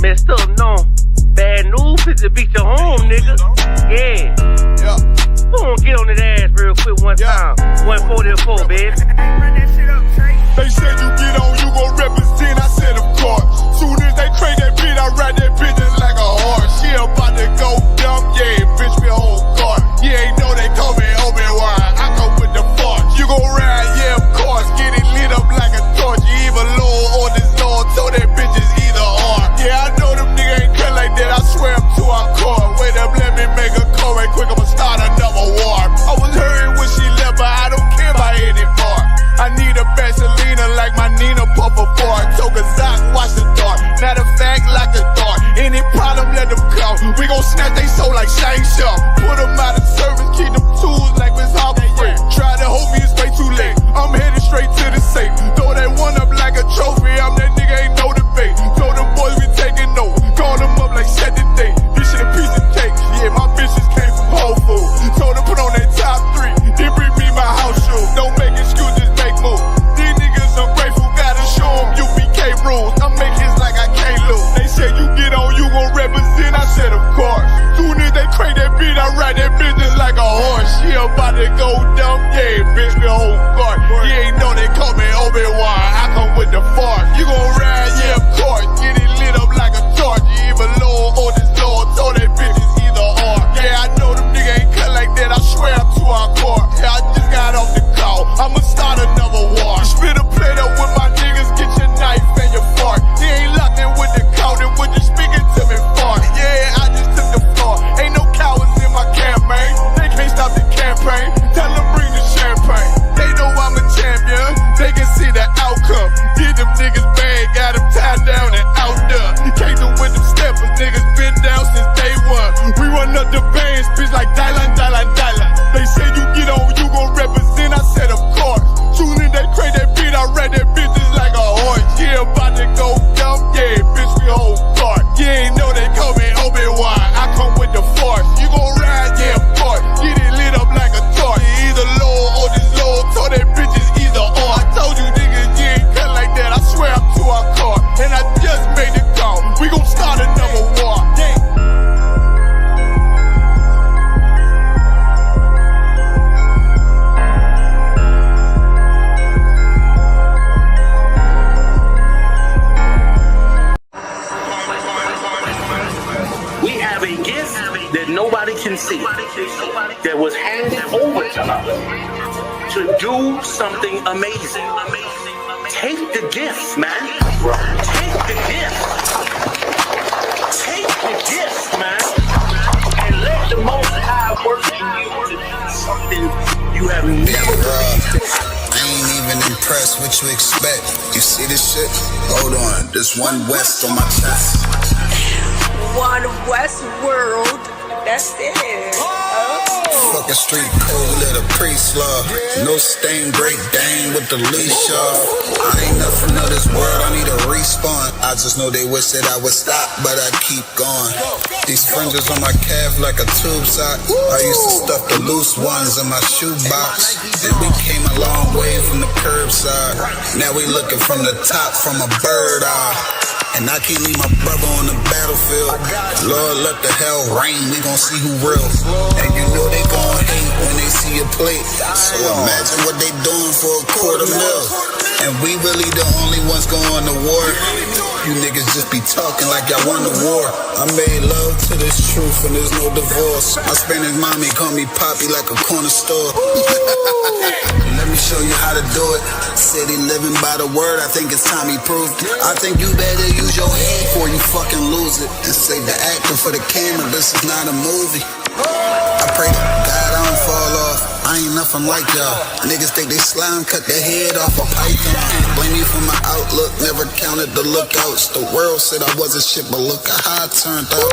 messed up, no. Bad news, to beat your home, nigga. Yeah. Who gon' get on his ass real quick one time? 144, baby. Run that shit up, Trey. They said you get on, you gon' represent. I said, of course. Soon as they crank that beat, I ride that bitch just like a horse. She about to go dumb, yeah, bitch, me a whole car. You ain't know they call me Obi-Wan. I come with the force. You gon' ride, yeah, of course. Get it lit up like a torch. You even low on this Lord, so that bitch is either or. Yeah, I know them niggas ain't cut like that. I swear I'm to our core. Wait up, let me make a call right quick. I'ma start another war. I was hurting when she left, but I don't care about anymore. I need a Vaseline like my Nina Puffer bar. Took a Zach, watch the dark. Matter of fact, like a dart. Any problem, let them come. We gon' snatch they soul like Shang Tsung. Put them out of service, keep them tools like Miss Hopper free. Try to hold me, it's way too late. I'm headed straight to the safe. Throw that one up like a trophy. I'm that nigga, ain't no debate. Told them boys we taking note. Call them up like set the date. This shit a piece of cake. Yeah, my bitches came from Whole Foods. Told them put on that top 3. Then bring me my house shoes. Don't make excuses, make moves. These niggas ungrateful, gotta show them U.P.K rules. I'm making like I can't lose. They said you get on, you gon' represent. I said of course. Soon as they crank that beat, I ride that business like a horse. She about to go dumb, yeah, bitch, me a whole car. You ain't know they call me Obi-Wan. I come with the force. You gon' ride, yeah, of course. Get it lit up like a torch. You even low on this Lord, so that bitch is either or. Yeah, I know them niggas ain't cut like that. I swear I'm to our core. Yeah, I just got off the call. I'ma start another war. Spit a plate up with my niggas, get your knife and your fork. He ain't locked in with the counter, when you speaking to me for. Yeah, I just took the floor. Ain't no cowards in my campaign. They can't stop the campaign. Tell them bring the champagne. They know I'm a champion. They can see the outcome. Get them niggas bad, got them tied down and out there. You can't do with them steppers, niggas been down since day one. We run up the bands, bitch like Dylan. They say you get on, you gon' represent. I said of course. Soon as they crank that beat, I ride that bitch just like a horse. Yeah, about to go dumb, yeah, bitch, we whole car. You ain't know they call me Obi-Wan. I come with the force. You gon' ride, yeah, of course. Get it lit up like a torch. You either low or this low, so that bitch is either or. I told you niggas, you ain't cut like that. I swear I'm to our car. And I just made the call. We gon' start another war. That nobody can see, that was handed over to us to do something amazing. Take the gift, man. Take the gift. Take the gift, man. And let the Most High work in you to do something you have never believed. I ain't even impressed what you expect. You see this shit? Hold on, there's one West on my chest. One West World. That's it. Fucking street code, let a priest love. No stain, great Dane with the leash off. I ain't nothing of this world, I need a respawn. I just know they wish that I would stop, but I keep going. These fringes on my calf like a tube sock. I used to stuff the loose ones in my shoebox. And we came a long way from the curbside. Now we looking from the top from a bird eye. And I can't leave my brother on the battlefield. Lord, let the hell rain, we gon' see who real. And you know they gon' hate when they see a plate. So imagine what they doing for $250,000. And we really the only ones going to war. You niggas just be talking like y'all won the war. I made love to this truth and there's no divorce. My Spanish mommy call me Poppy like a corner store. Let me show you how to do it. Said he living by the word, I think it's time he proved it. I think you better use your head before you fucking lose it. And save the actor for the camera, this is not a movie. I pray to God I don't fall off. I ain't nothing like y'all. Niggas think they slime, cut their head off a python. Blame me for my outlook, never counted the lookouts. The world said I wasn't shit, but look how I turned out.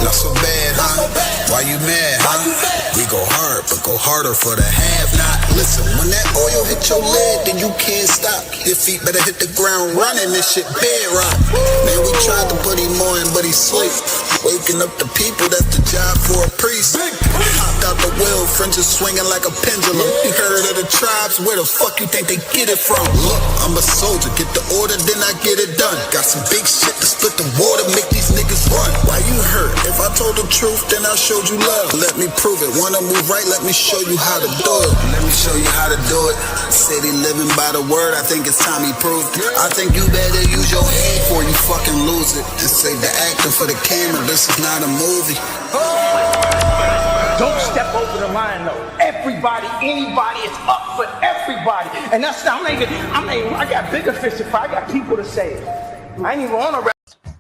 Not so bad, huh? Why you mad, huh? We go hard, but go harder for the have-not. Listen, when that oil hit your leg, then you can't stop. Your feet better hit the ground running, this shit bedrock. Man, we tried to put him on, but he sleep. Waking up the people, that's the job for a priest. Hopped without the will, fringes swinging like a pendulum. You heard of the tribes? Where the fuck you think they get it from? Look, I'm a soldier, get the order, then I get it done. Got some big shit to split the water, make these niggas run. Why you hurt? If I told the truth, then I showed you love. Let me prove it. Wanna move right? Let me show you how to do it. Let me show you how to do it. Said he living by the word, I think it's time he proved. I think you better use your head before you fucking lose it. And save the acting for the camera, this is not a movie. Don't step over the line though. Everybody, anybody, it's up for everybody. And that's I got bigger fish to fry. I got people to save. I ain't even on a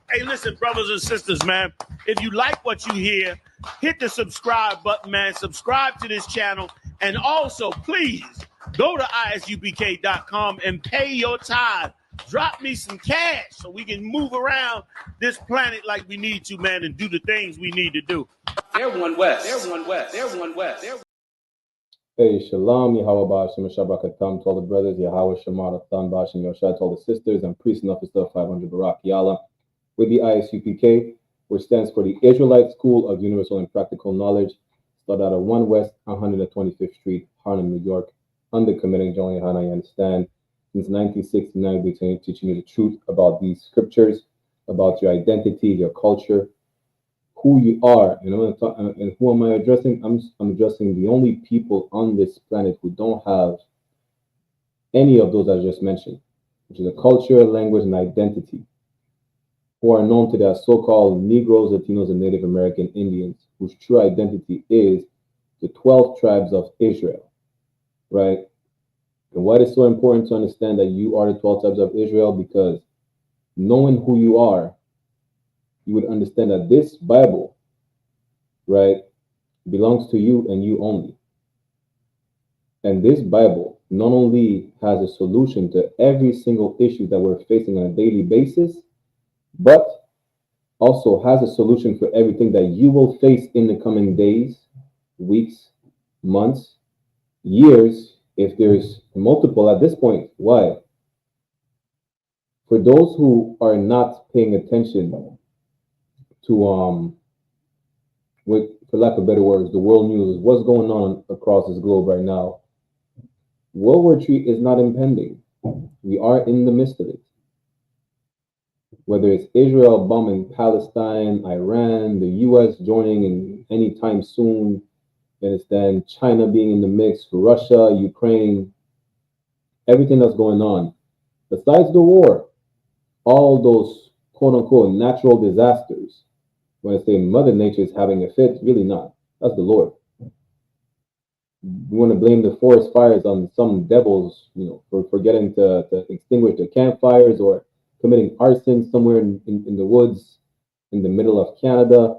Hey, listen, brothers and sisters, man. If you like what you hear, hit the subscribe button, man. Subscribe to this channel. And also, please, go to ISUPK.com and pay your tithe. Drop me some cash so we can move around this planet like we need to, man, and do the things we need to do. Everyone west. Everyone west. Everyone west. Hey, Shalom, Yahweh Bashim, Shabakatam, to all the brothers, Yahweh Shemar, Athan Bashim, Yoshai, to all the sisters, and priest and officer of 500 Barak Yala, with the I.S.U.P.K, which stands for the Israelite School of Universal and Practical Knowledge, started out of 1 West, 125th Street, Harlem, New York, under Committing John YAHANNA, you understand. Since 1969, we've been teaching you the truth about these scriptures, about your identity, your culture, who you are. And I'm going to talk, and who am I addressing? I'm addressing the only people on this planet who don't have any of those I just mentioned, which is a culture, language, and identity, who are known today as so-called Negroes, Latinos, and Native American Indians, whose true identity is the 12 tribes of Israel, right? And why it is so important to understand that you are the 12 tribes of Israel? Because knowing who you are, you would understand that this Bible, right, belongs to you and you only. And this Bible not only has a solution to every single issue that we're facing on a daily basis, but also has a solution for everything that you will face in the coming days, weeks, months, years, if there's multiple at this point. Why? For those who are not paying attention to, for lack of better words, the world news, what's going on across this globe right now, World War III is not impending. We are in the midst of it. Whether it's Israel bombing Palestine, Iran, the U.S. joining in any time soon, then China being in the mix, Russia, Ukraine, everything that's going on. Besides the war, all those quote-unquote natural disasters, when I say Mother Nature is having a fit, really not. That's the Lord. We want to blame the forest fires on some devils, for forgetting to extinguish their campfires, or committing arson somewhere in the woods, in the middle of Canada,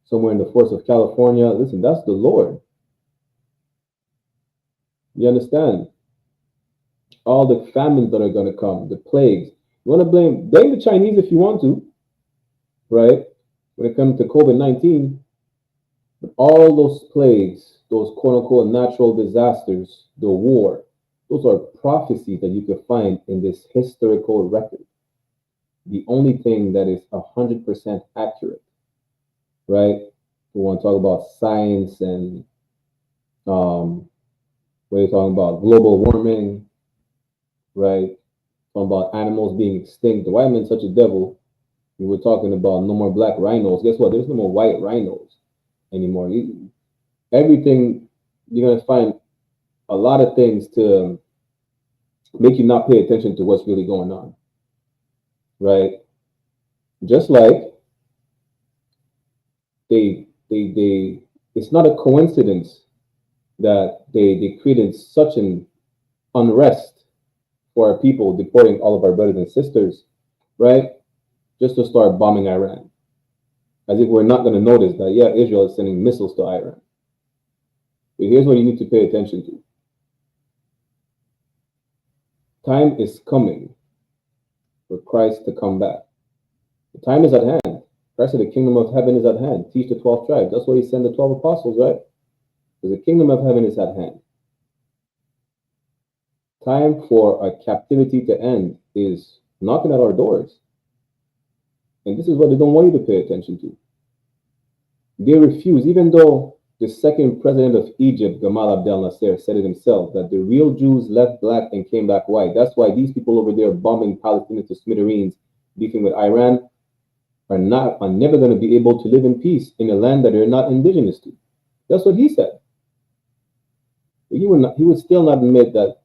somewhere in the forests of California. Listen, that's the Lord. You understand? All the famines that are going to come, the plagues. You want to blame the Chinese if you want to, right? When it comes to COVID-19, but all those plagues, those quote-unquote natural disasters, the war, those are prophecies that you can find in this historical record. The only thing that is 100% accurate, right? We want to talk about science and we're talking about global warming, right? Talking about animals being extinct. The white man's such a devil. We were talking about no more black rhinos. Guess what? There's no more white rhinos anymore. Everything, you're going to find a lot of things to make you not pay attention to what's really going on, right? Just like it's not a coincidence that they created such an unrest for our people, deporting all of our brothers and sisters, right? Just to start bombing Iran. As if we're not going to notice that, yeah, Israel is sending missiles to Iran. But here's what you need to pay attention to. Time is coming for Christ to come back. The time is at hand. Christ said the kingdom of heaven is at hand. Teach the 12 tribes. That's why he sent the 12 apostles, right? Because the kingdom of heaven is at hand. Time for our captivity to end is knocking at our doors. And this is what they don't want you to pay attention to. They refuse, even though The second president of Egypt, Gamal Abdel Nasser, said it himself, that the real Jews left black and came back white. That's why these people over there bombing Palestinians to smithereens, beefing with Iran, are never going to be able to live in peace in a land that they're not indigenous to. That's what he said. But he would still not admit that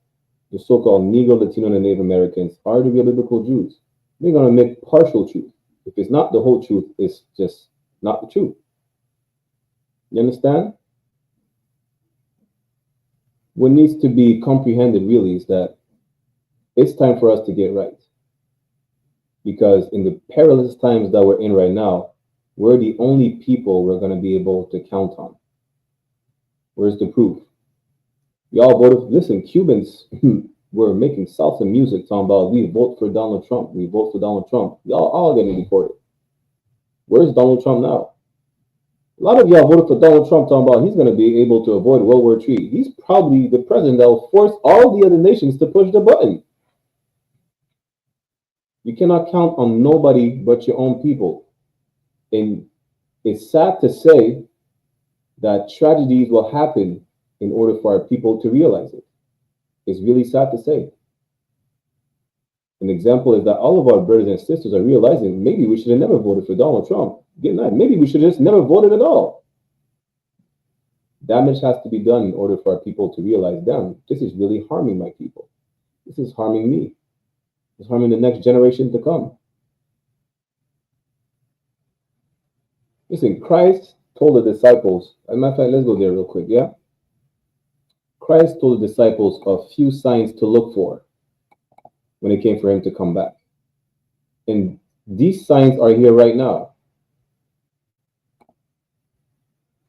the so-called Negro, Latino, and Native Americans are the real biblical Jews. They're going to make partial truth. If it's not the whole truth, it's just not the truth. You understand? What needs to be comprehended really is that it's time for us to get right. Because in the perilous times that we're in right now, we're the only people we're going to be able to count on. Where's the proof? Y'all voted, listen, Cubans were making salsa music talking about we vote for Donald Trump. We vote for Donald Trump. Y'all all getting deported. Where's Donald Trump now? A lot of y'all voted for Donald Trump talking about he's going to be able to avoid World War III. He's probably the president that will force all the other nations to push the button. You cannot count on nobody but your own people. And it's sad to say that tragedies will happen in order for our people to realize it. It's really sad to say. An example is that all of our brothers and sisters are realizing maybe we should have never voted for Donald Trump. Maybe we should have just never voted at all. Damage has to be done in order for our people to realize, damn, this is really harming my people. This is harming me. It's harming the next generation to come. Listen, Christ told the disciples, as a matter of fact, let's go there real quick, yeah? Christ told the disciples a few signs to look for when it came for him to come back. And these signs are here right now.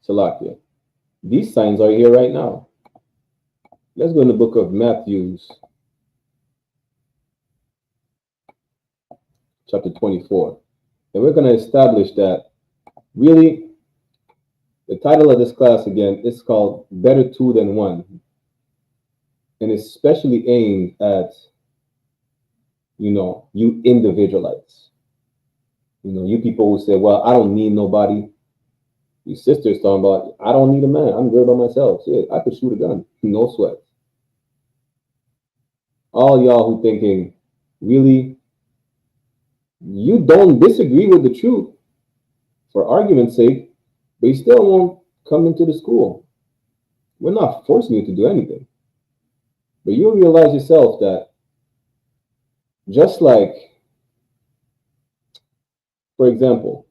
Salakia. These signs are here right now. Let's go in the book of Matthew, chapter 24. And we're going to establish that really the title of this class again is called Better Two Than One. And it's especially aimed at, you individualites. You people who say, well, I don't need nobody. These sisters talking about, I don't need a man. I'm good by myself. Shit, I could shoot a gun. No sweat. All y'all who thinking, really, you don't disagree with the truth for argument's sake, but you still won't come into the school. We're not forcing you to do anything. But you'll realize yourself that just like, for example,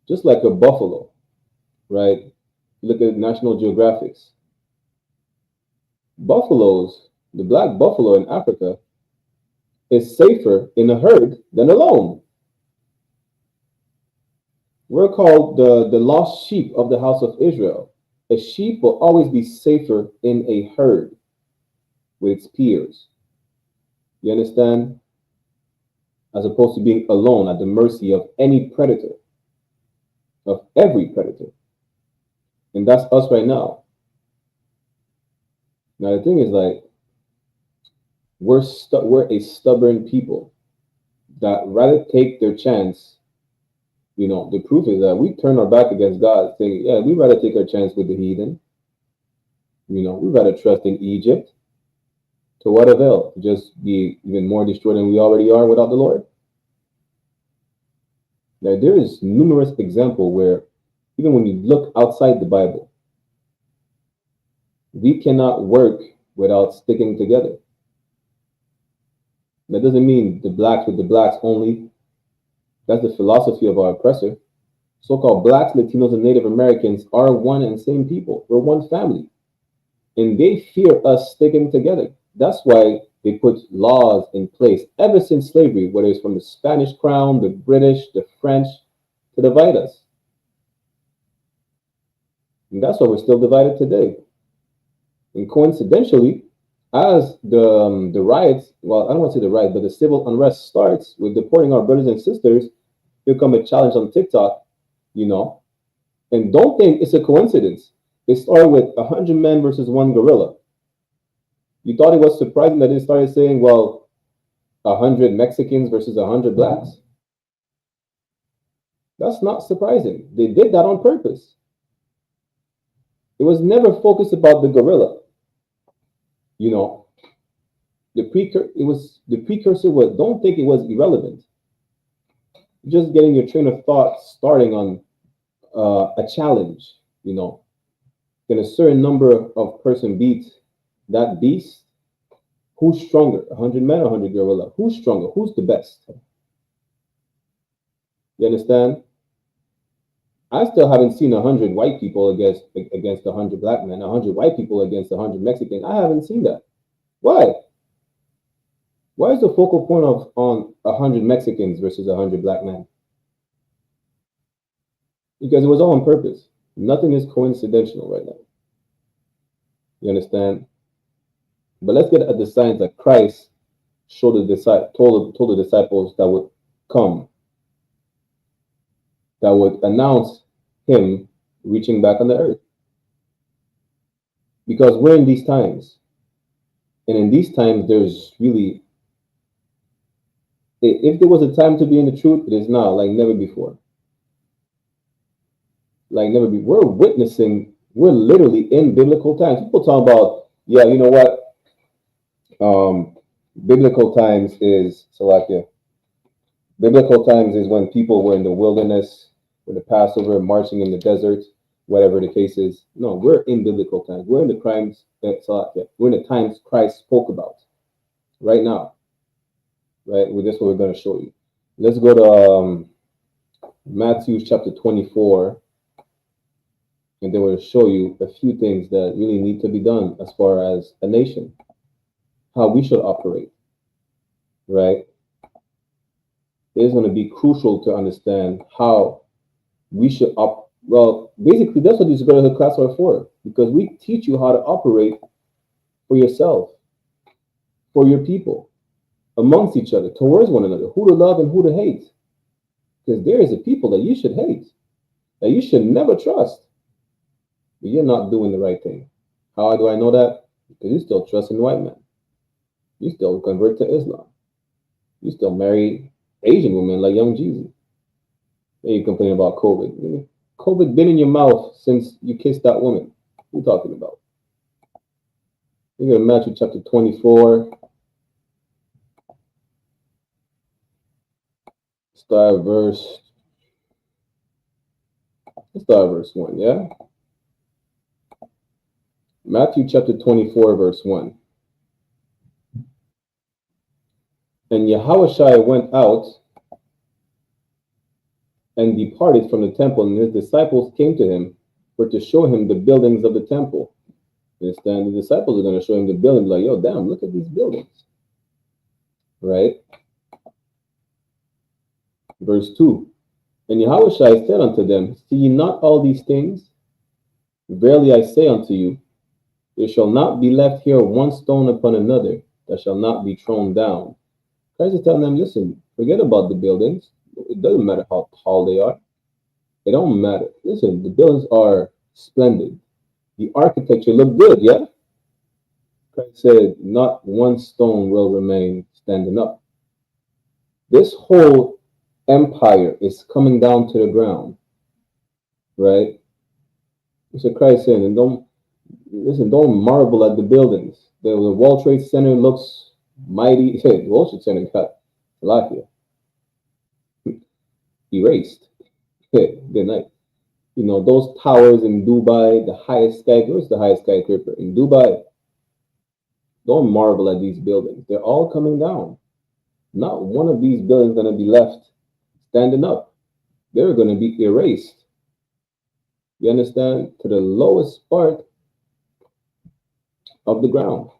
just like a buffalo, right? Look at National Geographics. Buffaloes, the black buffalo in Africa, is safer in a herd than alone. We're called the lost sheep of the house of Israel. A sheep will always be safer in a herd with its peers. You understand? As opposed to being alone at the mercy of any predator, of every predator. And that's us right now. Now the thing is, like, we're a stubborn people that rather take their chance. The proof is that we turn our back against God, saying, yeah, we'd rather take our chance with the heathen. We'd rather trust in Egypt. To what avail? To just be even more destroyed than we already are without the Lord? Now, there is numerous examples where, even when you look outside the Bible, we cannot work without sticking together. That doesn't mean the blacks with the blacks only. That's the philosophy of our oppressor. So-called blacks, Latinos, and Native Americans are one and same people. We're one family. And they fear us sticking together. That's why they put laws in place ever since slavery, whether it's from the Spanish crown, the British, the French, to divide us. And that's why we're still divided today. And coincidentally, as the riots, well, I don't want to say the riot, but the civil unrest starts with deporting our brothers and sisters, here come a challenge on TikTok, and don't think it's a coincidence. It started with 100 men versus one gorilla. You thought it was surprising that they started saying, well, 100 Mexicans versus 100 blacks? That's not surprising. They did that on purpose. It was never focused about the gorilla. You know, the precursor was, don't think it was irrelevant. Just getting your train of thought starting on a challenge, you know. Can a certain number of person beat that beast? Who's stronger, 100 men or 100 gorilla? Who's stronger? Who's the best? You understand? I still haven't seen 100 white people against 100 black men, 100 white people against 100 Mexican. I haven't seen that. Why? Why is the focal point on 100 Mexicans versus 100 black men? Because it was all on purpose. Nothing is coincidental right now. You understand? But let's get at the signs that Christ told the disciples that would come, that would announce him reaching back on the earth. Because we're in these times. And in these times, there's really, if there was a time to be in the truth, it is now, like never before. Like never before. We're literally in biblical times. People talk about, yeah, you know what? Biblical times is, biblical times is when people were in the wilderness, with the Passover, marching in the desert, whatever the case is. No, we're in biblical times. We're in the crimes, we're in the times Christ spoke about right now. Right? Well, that's what we're going to show you. Let's go to Matthew chapter 24. And then we'll show you a few things that really need to be done as far as a nation, how we should operate, right? It is going to be crucial to understand how we should well, basically, that's what these Brotherhood classes are for, because we teach you how to operate for yourself, for your people, amongst each other, towards one another, who to love and who to hate. Because there is a people that you should hate, that you should never trust. But you're not doing the right thing. How do I know that? Because you still trust in white men. You still convert to Islam. You still marry Asian women like Young Jeezy. And you complain about COVID. COVID been in your mouth since you kissed that woman. What are you talking about? You go to Matthew chapter 24. Let's start verse 1, yeah? Matthew chapter 24, verse 1. And Yahushua went out and departed from the temple, and his disciples came to him for to show him the buildings of the temple. You understand? The disciples are going to show him the buildings, like, yo, damn, look at these buildings. Right? Verse 2. And Yahushua said unto them, see ye not all these things? Verily I say unto you, there shall not be left here one stone upon another that shall not be thrown down. Christ is telling them, listen, forget about the buildings. It doesn't matter how tall they are. It don't matter. Listen, the buildings are splendid. The architecture look good, yeah? Christ said, not one stone will remain standing up. This whole empire is coming down to the ground, right? So Christ said, and don't marvel at the buildings. The World Trade Center looks mighty. The World Trade Center got a lot here. Erased. Good night. You know, those towers in Dubai, the highest skyscraper in Dubai. Don't marvel at these buildings. They're all coming down. Not one of these buildings going to be left standing up. They're going to be erased. You understand? To the lowest part of the ground.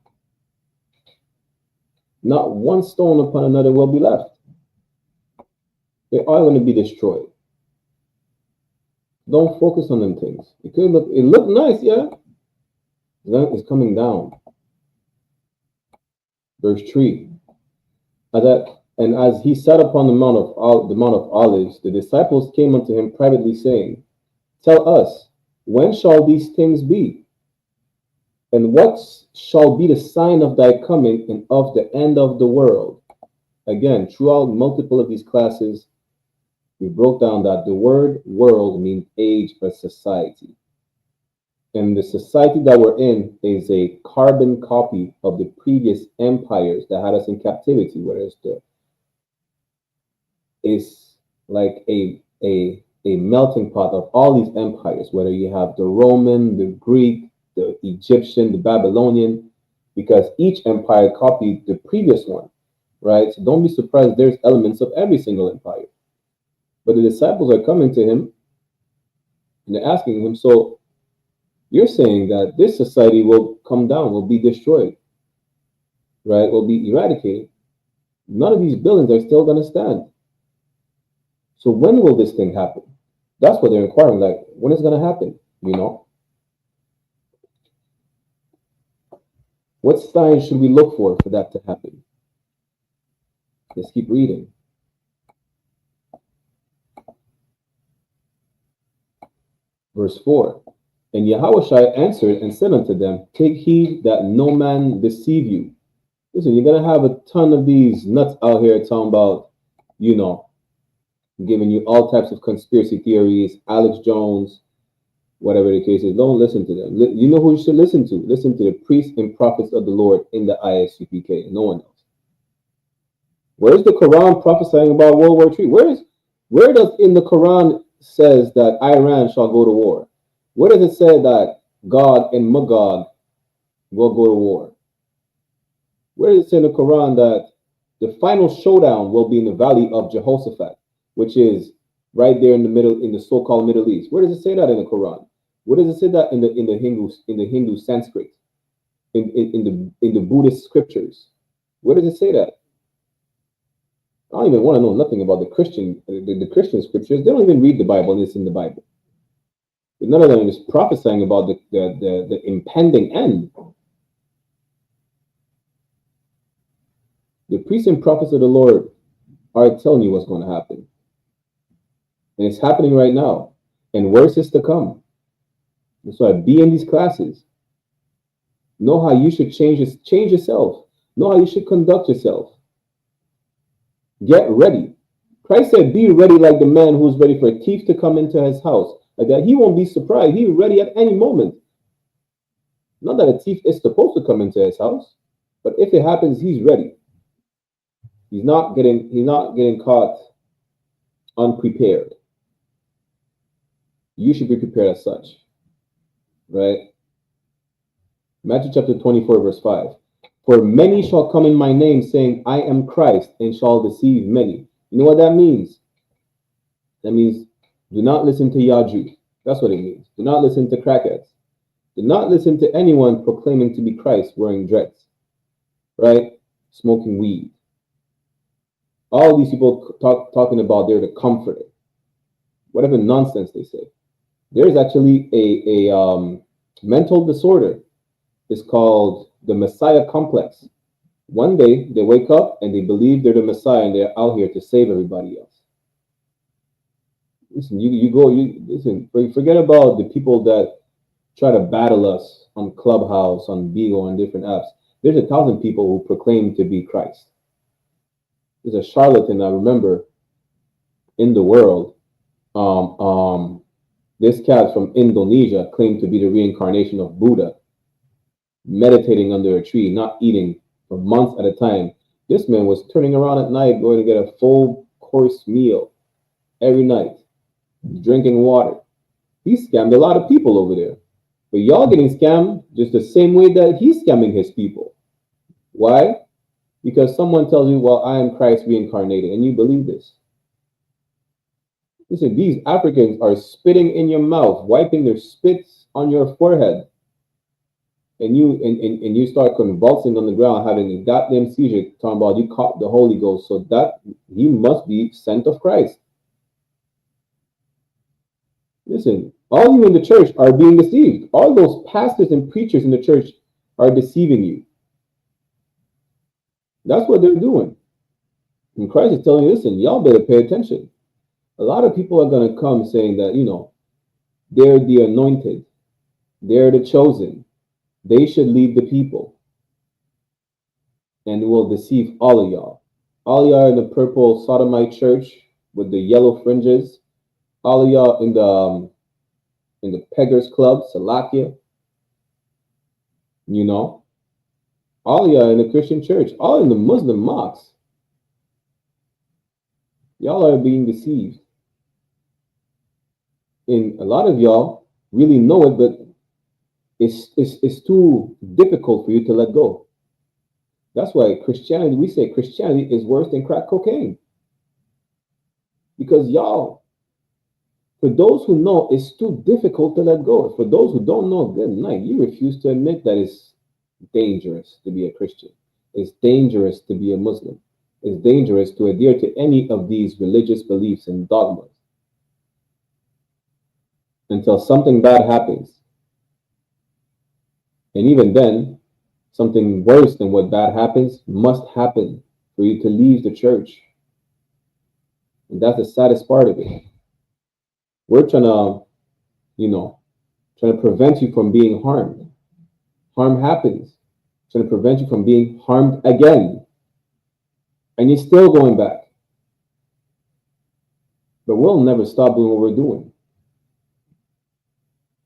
Not one stone upon another will be left. They are going to be destroyed. Don't focus on them things. It look nice, yeah? It's coming down. Verse 3. And as he sat upon the Mount of Olives, the disciples came unto him privately, saying, tell us, when shall these things be? And what shall be the sign of thy coming and of the end of the world? Again, throughout multiple of these classes, we broke down that the word world means age or society. And the society that we're in is a carbon copy of the previous empires that had us in captivity, whereas it's like a melting pot of all these empires, whether you have the Roman, the Greek, the Egyptian, the Babylonian, because each empire copied the previous one, right? So don't be surprised, there's elements of every single empire. But the disciples are coming to him and they're asking him, so you're saying that this society will come down, will be destroyed, right? Will be eradicated. None of these buildings are still going to stand. So when will this thing happen? That's what they're inquiring, like, when is it going to happen, you know? What signs should we look for that to happen? Let's keep reading. Verse 4. And Yahushua answered and said unto them, take heed that no man deceive you. Listen, you're going to have a ton of these nuts out here talking about, you know, giving you all types of conspiracy theories, Alex Jones, whatever the case is. Don't listen to them. You know who you should listen to? Listen to the priests and prophets of the Lord in the I.S.U.P.K. No one else. Where's the Quran prophesying about World War III? Where does in the Quran says that Iran shall go to war? Where does it say that God and Magog will go to war? Where does it say in the Quran that the final showdown will be in the valley of Jehoshaphat, which is right there in the middle, in the so-called Middle East? Where does it say that in the Quran? Where does it say that in the Hindu Sanskrit, in the Buddhist scriptures? Where does it say that? I don't even want to know nothing about the Christian scriptures. They don't even read the Bible, and it's in the Bible. But none of them is prophesying about the impending end. The priests and prophets of the Lord are telling you what's going to happen. And it's happening right now. And worse is to come. That's why be in these classes. Know how you should change yourself. Know how you should conduct yourself. Get ready. Christ said, be ready like the man who's ready for a thief to come into his house. Like that, he won't be surprised. He's ready at any moment. Not that a thief is supposed to come into his house, but if it happens, he's ready. He's not getting caught unprepared. You should be prepared as such. Right? Matthew chapter 24, verse 5. For many shall come in my name, saying, I am Christ, and shall deceive many. You know what that means? That means do not listen to Yaju. That's what it means. Do not listen to crackheads. Do not listen to anyone proclaiming to be Christ wearing dreads. Right? Smoking weed. All these people talking about they're the comforter. Whatever nonsense they say. There's actually a mental disorder. It's called the Messiah complex. One day they wake up and they believe they're the Messiah and they're out here to save everybody else. Listen, listen, forget about the people that try to battle us on Clubhouse, on Beagle, on different apps. There's 1,000 people who proclaim to be Christ. There's a charlatan I remember in the world. This cat from Indonesia claimed to be the reincarnation of Buddha, meditating under a tree, not eating for months at a time. This man was turning around at night, going to get a full course meal every night, drinking water. He scammed a lot of people over there. But y'all getting scammed just the same way that he's scamming his people. Why? Because someone tells you, well, I am Christ reincarnated, and you believe this. Listen, these Africans are spitting in your mouth, wiping their spits on your forehead. And you start convulsing on the ground, having a goddamn seizure, talking about you caught the Holy Ghost, so that you must be sent of Christ. Listen, all you in the church are being deceived. All those pastors and preachers in the church are deceiving you. That's what they're doing. And Christ is telling you, listen, y'all better pay attention. A lot of people are going to come saying that, you know, they're the anointed. They're the chosen. They should lead the people. And will deceive all of y'all. All of y'all in the purple sodomite church with the yellow fringes. All of y'all in in the Peggers Club, Salakia, you know, all y'all in the Christian church, all in the Muslim mosques. Y'all are being deceived. And a lot of y'all really know it, but it's too difficult for you to let go. That's why Christianity, we say Christianity is worse than crack cocaine. Because y'all, for those who know, it's too difficult to let go. For those who don't know, good night. You refuse to admit that it's dangerous to be a Christian. It's dangerous to be a Muslim. It's dangerous to adhere to any of these religious beliefs and dogmas until something bad happens. And even then, something worse than what bad happens must happen for you to leave the church. And that's the saddest part of it. We're trying to, trying to prevent you from being harmed. Harm happens. Trying to prevent you from being harmed again. And you're still going back. But we'll never stop doing what we're doing.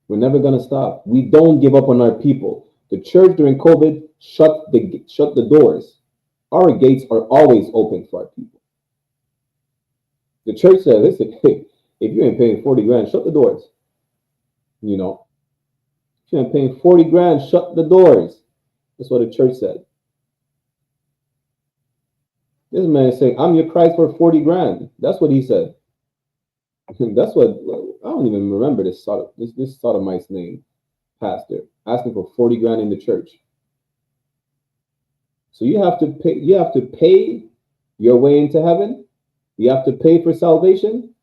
We're never going to stop. We don't give up on our people. The church during COVID shut the doors. Our gates are always open for our people. The church said, listen, hey, if you ain't paying 40 grand, shut the doors. If you ain't paying 40 grand, shut the doors. That's what the church said. This man is saying, I'm your Christ for 40 grand. That's what he said. That's what, I don't even remember this sodomite's name, pastor, asking for 40 grand in the church. So you have to pay your way into heaven? You have to pay for salvation?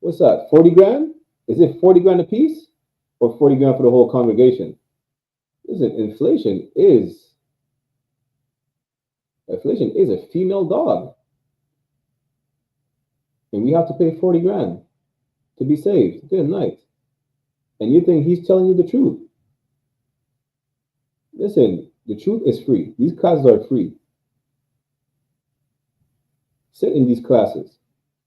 What's that, 40 grand? Is it 40 grand a piece or 40 grand for the whole congregation? Listen, inflation is a female dog. And we have to pay 40 grand to be saved. Good night. And you think he's telling you the truth. Listen, the truth is free. These classes are free. Sit in these classes.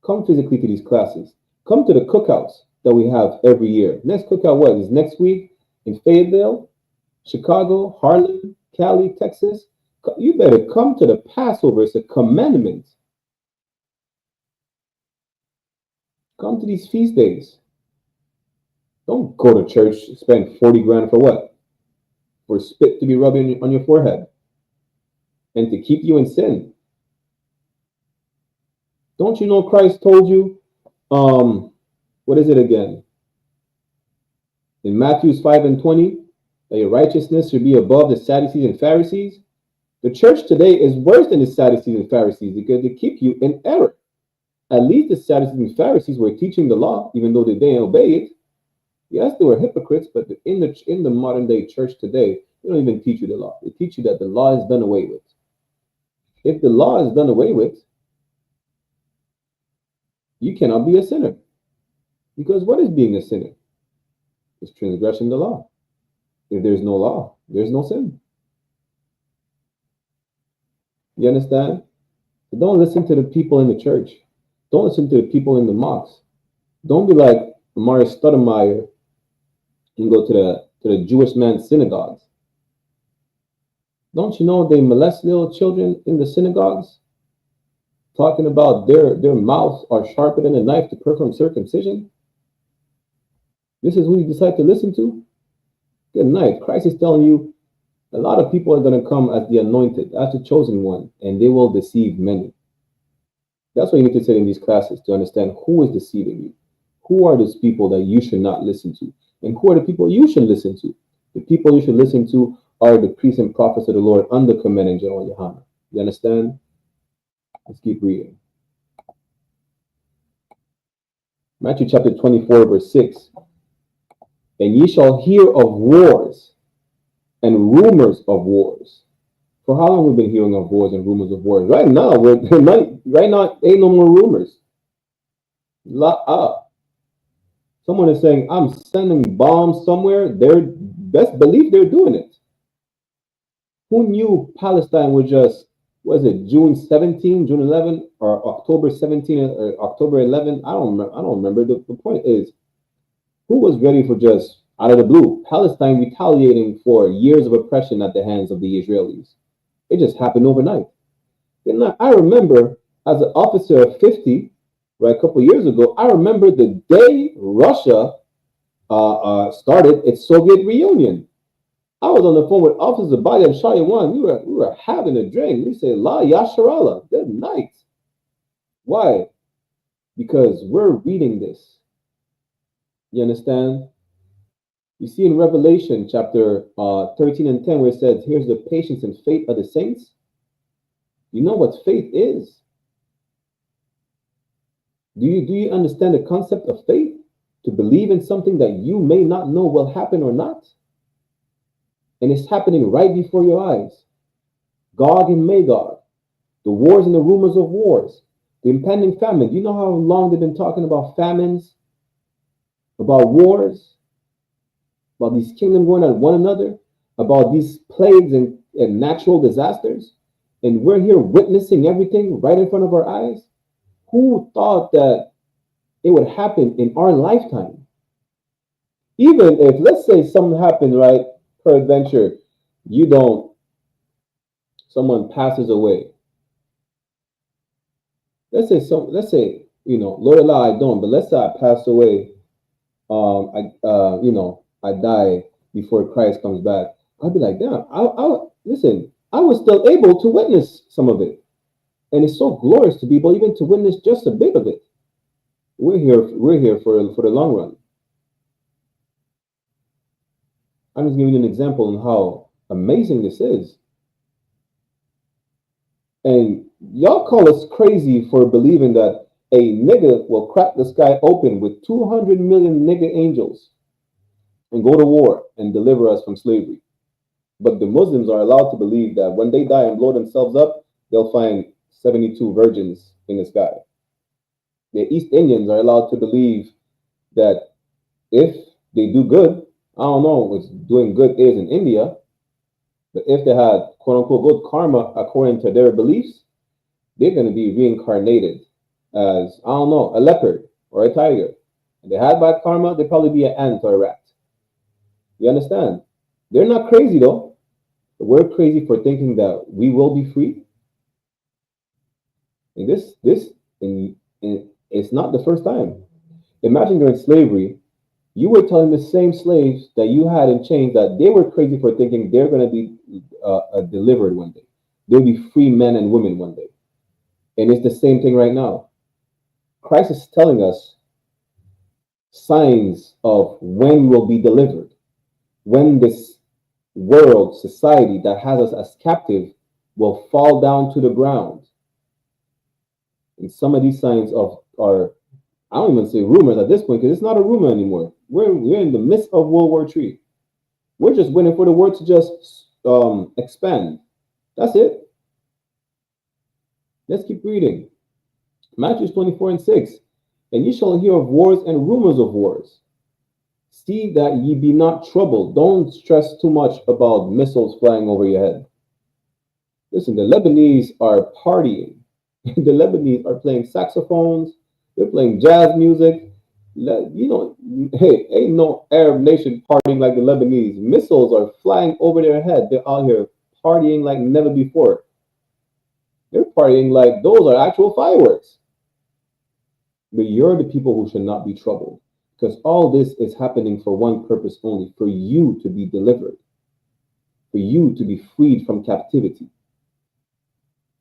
Come physically to these classes. Come to the cookouts that we have every year. Next cookout is next week in Fayetteville, Chicago, Harlem, Cali, Texas. You better come to the Passover. It's a commandment. Come to these feast days. Don't go to church, spend 40 grand for what? For spit to be rubbing on your forehead and to keep you in sin. Don't you know Christ told you, what is it again? In Matthew 5:20, that your righteousness should be above the Sadducees and Pharisees. The church today is worse than the Sadducees and Pharisees because they keep you in error. At least the Sadducees and Pharisees were teaching the law, even though they didn't obey it. Yes, they were hypocrites, but in the modern day church today, they don't even teach you the law. They teach you that the law is done away with. If the law is done away with, you cannot be a sinner. Because what is being a sinner? It's transgressing the law. If there's no law, there's no sin. You understand? So don't listen to the people in the church. Don't listen to the people in the mosques. Don't be like Amari Stoudemire and go to the Jewish man's synagogues. Don't you know they molest little children in the synagogues? Talking about their mouths are sharper than a knife to perform circumcision. This is who you decide to listen to? Good night. Christ is telling you a lot of people are going to come as the anointed, as the chosen one, and they will deceive many. That's why you need to sit in these classes to understand who is deceiving you. Who are those people that you should not listen to? And who are the people you should listen to? The people you should listen to are the priests and prophets of the Lord under command and General YAHANNA. You understand? Let's keep reading. Matthew chapter 24, verse 6. And ye shall hear of wars and rumors of wars. For how long have we been hearing of wars and rumors of wars? Right now, ain't no more rumors. Someone is saying, I'm sending bombs somewhere. They're best believe they're doing it. Who knew Palestine was just, was it June 17, June 11, or October 17, or October 11? I don't remember. The point is, Who was ready for just out of the blue Palestine retaliating for years of oppression at the hands of the Israelis? It just happened overnight. And I remember as an officer of 50, right, a couple of years ago, I remember the day Russia started its Soviet reunion. I was on the phone with Officer Biden and Shaya. We were having a drink. We said, La Yasharala, good night. Why? Because we're reading this. You understand? You see in Revelation chapter 13 and 10 where it says, here's the patience and faith of the saints. You know what faith is? Do you understand the concept of faith? To believe in something that you may not know will happen or not? And it's happening right before your eyes. Gog and Magog, the wars and the rumors of wars, the impending famine. Do you know how long they've been talking about famines, about wars, about these kingdoms going at one another, about these plagues and natural disasters? And we're here witnessing everything right in front of our eyes. Who thought that it would happen in our lifetime? Even if, let's say, something happens, right? Peradventure, someone passes away. Let's say, Lord Allah, I don't, but let's say I pass away. I die before Christ comes back. I'll be like, damn, listen, I was still able to witness some of it. And it's so glorious to be able even to witness just a bit of it. We're here for the long run. I'm just giving you an example on how amazing this is. And y'all call us crazy for believing that a nigga will crack the sky open with 200 million nigga angels and go to war and deliver us from slavery. But the Muslims are allowed to believe that when they die and blow themselves up, they'll find 72 virgins in the sky. The East Indians are allowed to believe that if they do good, I don't know what doing good is in India, but if they had quote unquote good karma according to their beliefs, they're going to be reincarnated as, I don't know, a leopard or a tiger. If they had bad karma, they'd probably be an ant or a rat. You understand? They're not crazy though. We're crazy for thinking that we will be free. And it's not the first time. Imagine during slavery, you were telling the same slaves that you had in chains that they were crazy for thinking they're going to be delivered one day. They'll be free men and women one day. And it's the same thing right now. Christ is telling us signs of when we will be delivered, when this world, society that has us as captive will fall down to the ground. And some of these signs are, I don't even say rumors at this point, because it's not a rumor anymore. We're in the midst of World War III. We're just waiting for the word to just expand. That's it. Let's keep reading. Matthew 24:6. And ye shall hear of wars and rumors of wars. See that ye be not troubled. Don't stress too much about missiles flying over your head. Listen, the Lebanese are partying. The Lebanese are playing saxophones. They're playing jazz music. Hey, ain't no Arab nation partying like the Lebanese. Missiles are flying over their head. They're out here partying like never before. They're partying like those are actual fireworks. But you're the people who should not be troubled, because all this is happening for one purpose only, for you to be delivered, for you to be freed from captivity.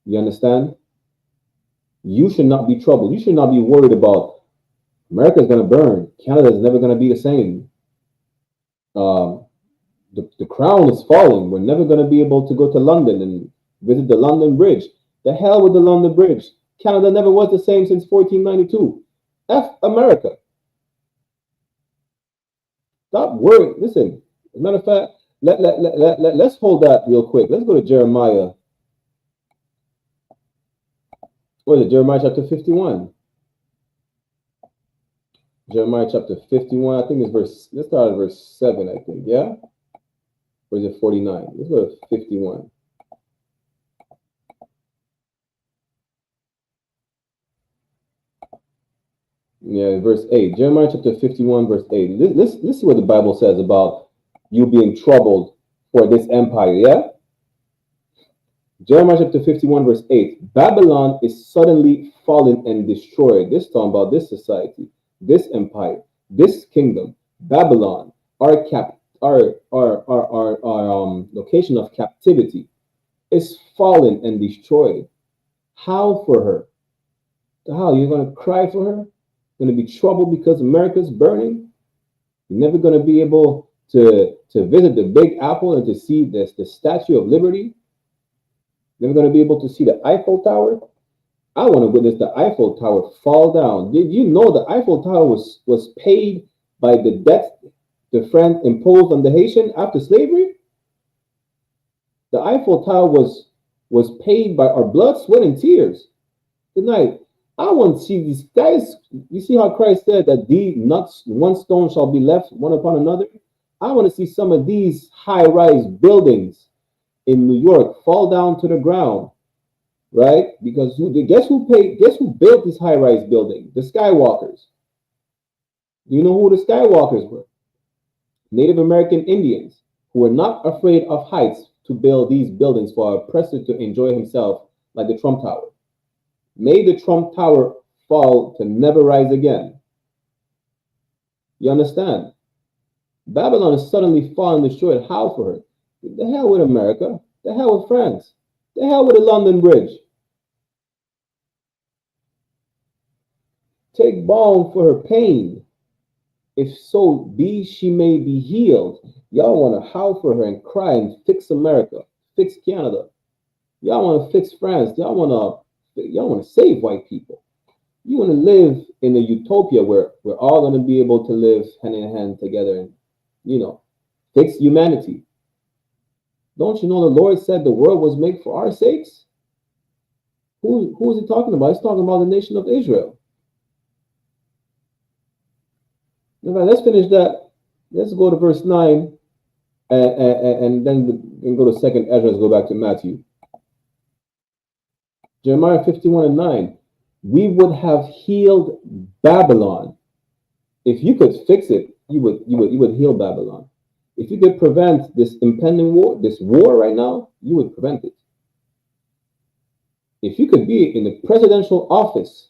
You understand? You should not be troubled. You should not be worried about America is going to burn. Canada is never going to be the same. The crown is falling. We're never going to be able to go to London and visit the London Bridge. The hell with the London Bridge. Canada never was the same since 1492. F America. Stop worrying. Listen, as a matter of fact, let's hold that real quick. Let's go to Jeremiah. What is it? Jeremiah chapter 51. Jeremiah chapter 51. I think it's let's start at verse 7, I think. Yeah? Or is it 49? Let's go to 51. Yeah, verse 8. Jeremiah chapter 51, verse 8. Let's see what the Bible says about you being troubled for this empire, yeah? Jeremiah chapter 51, verse 8. Babylon is suddenly fallen and destroyed. This talking about this society, this empire, this kingdom, Babylon, our location of captivity is fallen and destroyed. How for her? How? You're going to cry for her? Going to be troubled because America's burning? You're never going to be able to visit the Big Apple and to see this, the Statue of Liberty? Never going to be able to see the Eiffel Tower? I want to witness the Eiffel Tower fall down. Did you know the Eiffel Tower was paid by the debt the French imposed on the Haitian after slavery? The Eiffel Tower was paid by our blood, sweat, and tears. Tonight, I want to see these guys. You see how Christ said that these nuts, one stone shall be left one upon another? I want to see some of these high-rise buildings in New York fall down to the ground, right? Because guess who built this high-rise building? The Skywalkers. Do you know who the Skywalkers were? Native American Indians who were not afraid of heights to build these buildings for an oppressor to enjoy himself, like the Trump Tower. May the Trump Tower fall to never rise again. You understand? Babylon is suddenly fallen destroyed. How for her? The hell with America. The hell with France. The hell with the London Bridge. Take balm for her pain. If so be she may be healed. Y'all want to howl for her and cry and fix America. Fix Canada. Y'all want to fix France. Y'all want to save white people. You want to live in a utopia where we're all going to be able to live hand in hand together and, fix humanity. Don't you know the Lord said the world was made for our sakes? Who is he talking about? He's talking about the nation of Israel. Right, let's finish that. Let's go to verse 9 and then go to 2nd Ezra. Let's go back to Matthew. Jeremiah 51 and 9. We would have healed Babylon. If you could fix it, you would heal Babylon. If you could prevent this impending war, this war right now, you would prevent it. If you could be in the presidential office,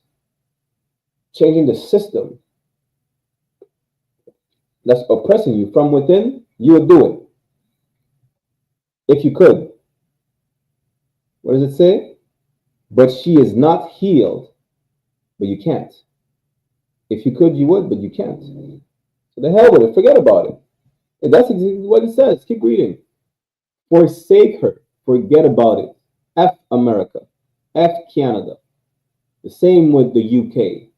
changing the system that's oppressing you from within, you would do it. If you could. What does it say? But she is not healed, but you can't. If you could, you would, but you can't. So the hell with it. Forget about it. And that's exactly what it says. Keep reading. Forsake her. Forget about it. F America. F Canada. The same with the UK,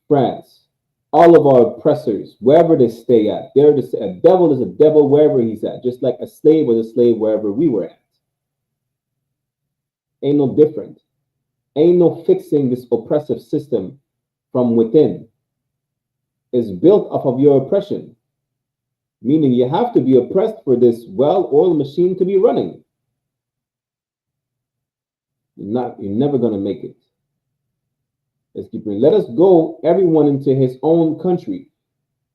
France. All of our oppressors, wherever they stay at, a devil is a devil wherever he's at, just like a slave was a slave wherever we were at. Ain't no different. Ain't no fixing this oppressive system from within. It's built off of your oppression, meaning you have to be oppressed for this well-oiled machine to be running. You're never going to make it. Let's keep reading. Let us go, everyone, into his own country.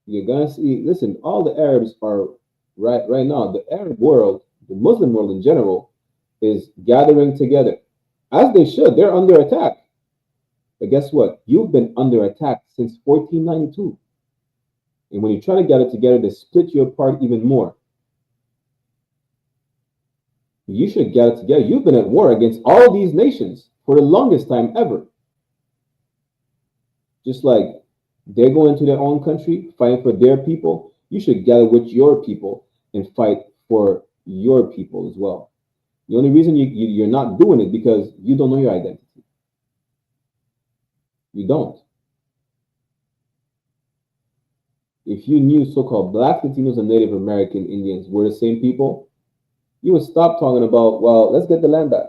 You're going to see, listen, all the Arabs are right now, the Arab world, the Muslim world in general, is gathering together. As they should. They're under attack. But guess what? You've been under attack since 1492. And when you try to gather together, they split you apart even more. You should gather together. You've been at war against all these nations for the longest time ever. Just like they're going to their own country, fighting for their people, you should gather with your people and fight for your people as well. The only reason you're not doing it because you don't know your identity. You don't. If you knew so-called Black Latinos and Native American Indians were the same people, you would stop talking about, well, let's get the land back.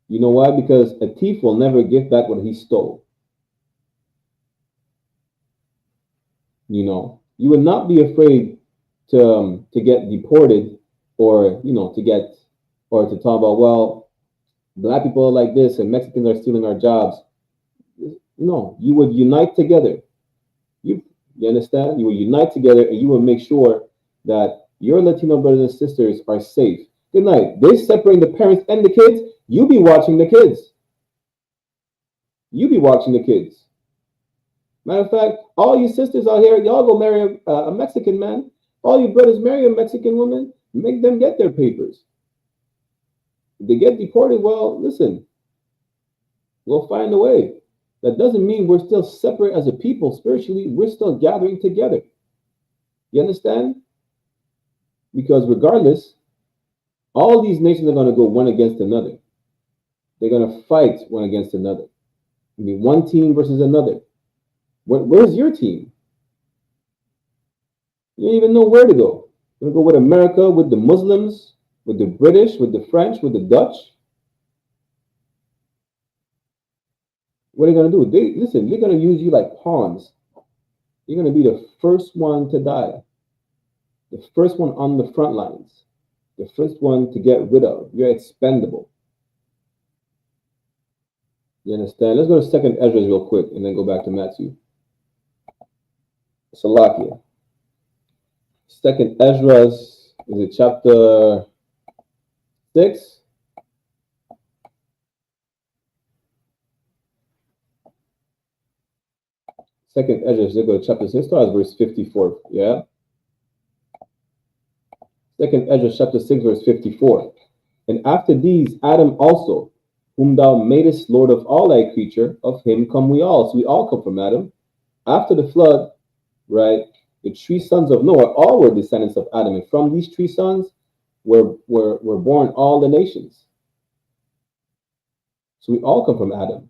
You know why? Because a thief will never give back what he stole. You would not be afraid to get deported or to talk about, well, Black people are like this and Mexicans are stealing our jobs. No, you would unite together. You understand? You would unite together and you would make sure that your Latino brothers and sisters are safe. Good night. They separate the parents and the kids. You be watching the kids. You be watching the kids. Matter of fact, all you sisters out here, y'all go marry a Mexican man. All you brothers marry a Mexican woman. Make them get their papers. If they get deported, well, listen, we'll find a way. That doesn't mean we're still separate as a people spiritually. We're still gathering together. You understand? Because regardless, all these nations are going to go one against another. They're going to fight one against another. I mean, one team versus another. Where's your team? You don't even know where to go. You're going to go with America, with the Muslims, with the British, with the French, with the Dutch. What are you going to do? Listen, they're going to use you like pawns. You're going to be the first one to die. The first one on the front lines. The first one to get rid of. You're expendable. You understand? Let's go to 2nd Ezra real quick and then go back to Matthew. Salakia. 2nd Ezra, is it chapter 6? Second Ezra, let's go to chapter 6, starts verse 54. Yeah? 2nd Ezra chapter 6, verse 54. And after these, Adam also, whom thou madest Lord of all thy creature, of him come we all. So we all come from Adam. After the flood, right, the 3 sons of Noah, all were descendants of Adam. And from these 3 sons were born all the nations. So we all come from Adam.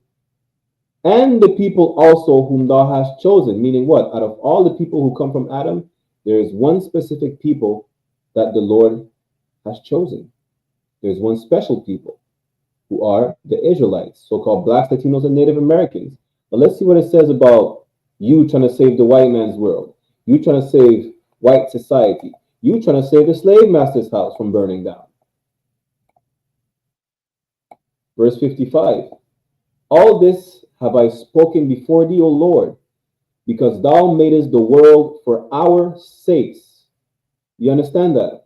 And the people also whom thou hast chosen, meaning what? Out of all the people who come from Adam, there is one specific people that the Lord has chosen. There's one special people who are the Israelites, so-called Blacks, Latinos, and Native Americans. But let's see what it says about you trying to save the white man's world. You trying to save white society. You trying to save the slave master's house from burning down. Verse 55. All this have I spoken before thee, O Lord, because thou madest the world for our sakes. You understand that?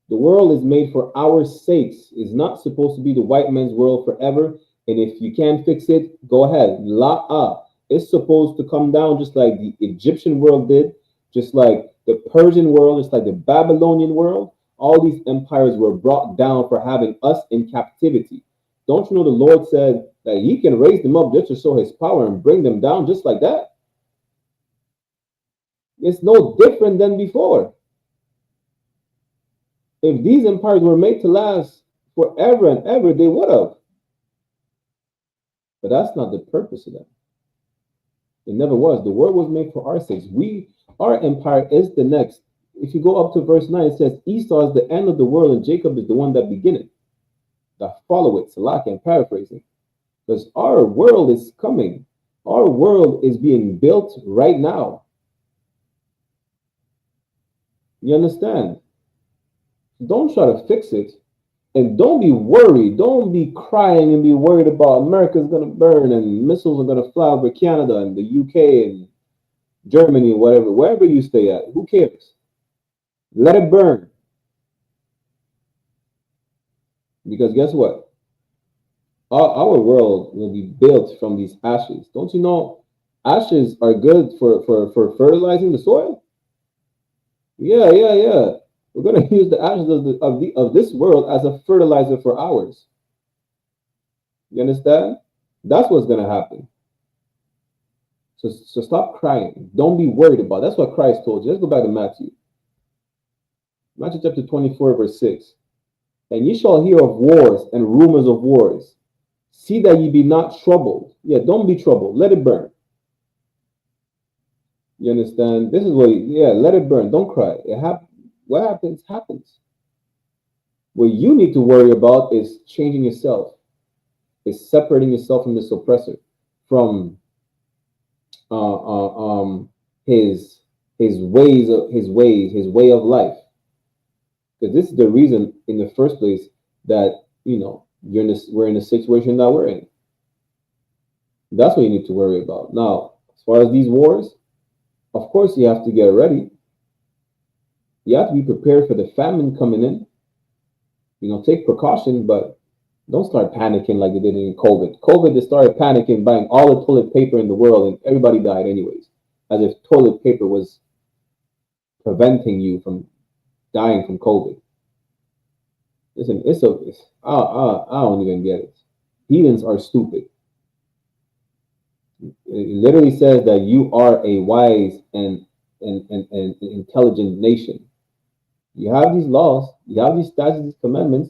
The world is made for our sakes. It's not supposed to be the white man's world forever. And if you can't fix it, go ahead. La'ah. It's supposed to come down just like the Egyptian world did, just like the Persian world, just like the Babylonian world. All these empires were brought down for having us in captivity. Don't you know the Lord said that he can raise them up just to show his power and bring them down just like that? It's no different than before. If these empires were made to last forever and ever, they would have. But that's not the purpose of them. It never was. The world was made for our sakes. Our empire is the next. If you go up to verse 9, it says, Esau is the end of the world and Jacob is the one that began it. That follow it. Salaki, I'm paraphrasing. Because our world is coming. Our world is being built right now. You understand? Don't try to fix it. And don't be worried. Don't be crying and be worried about America's going to burn and missiles are going to fly over Canada and the UK and Germany, whatever, wherever you stay at. Who cares? Let it burn. Because guess what? Our world will be built from these ashes. Don't you know ashes are good for fertilizing the soil? Yeah. We're going to use the ashes of this world as a fertilizer for ours. You understand? That's what's going to happen. So stop crying. Don't be worried about it. That's what Christ told you. Let's go back to Matthew. Matthew chapter 24, verse 6. And ye shall hear of wars and rumors of wars. See that ye be not troubled. Yeah, don't be troubled. Let it burn. You understand? This is what, let it burn. Don't cry. What happens, happens. What you need to worry about is changing yourself. Is separating yourself from this oppressor, from his way of life. Because this is the reason in the first place that we're in the situation that we're in. That's what you need to worry about. Now, as far as these wars, of course you have to get ready. You have to be prepared for the famine coming in. Take precaution, but don't start panicking like they did in COVID. COVID, they started panicking, buying all the toilet paper in the world, and everybody died anyways, as if toilet paper was preventing you from dying from COVID. Listen, I don't even get it. Heathens are stupid. It literally says that you are a wise and intelligent nation. You have these laws, you have these statutes, these commandments.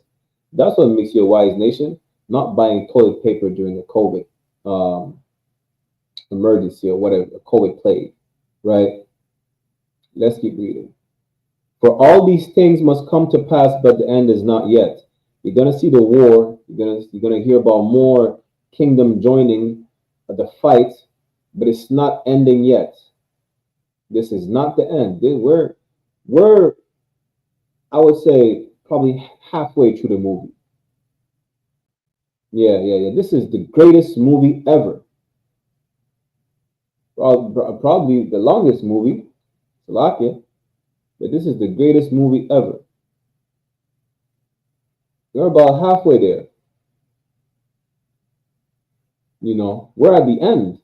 That's what makes you a wise nation, not buying toilet paper during a COVID emergency or whatever, a COVID plague, right? Let's keep reading. For all these things must come to pass, but the end is not yet. You're going to see the war. You're going to hear about more kingdom joining the fight, but it's not ending yet. This is not the end. We're I would say, probably halfway through the movie. Yeah. This is the greatest movie ever. Probably the longest movie, SHALA, but this is the greatest movie ever. We're about halfway there. We're at the end.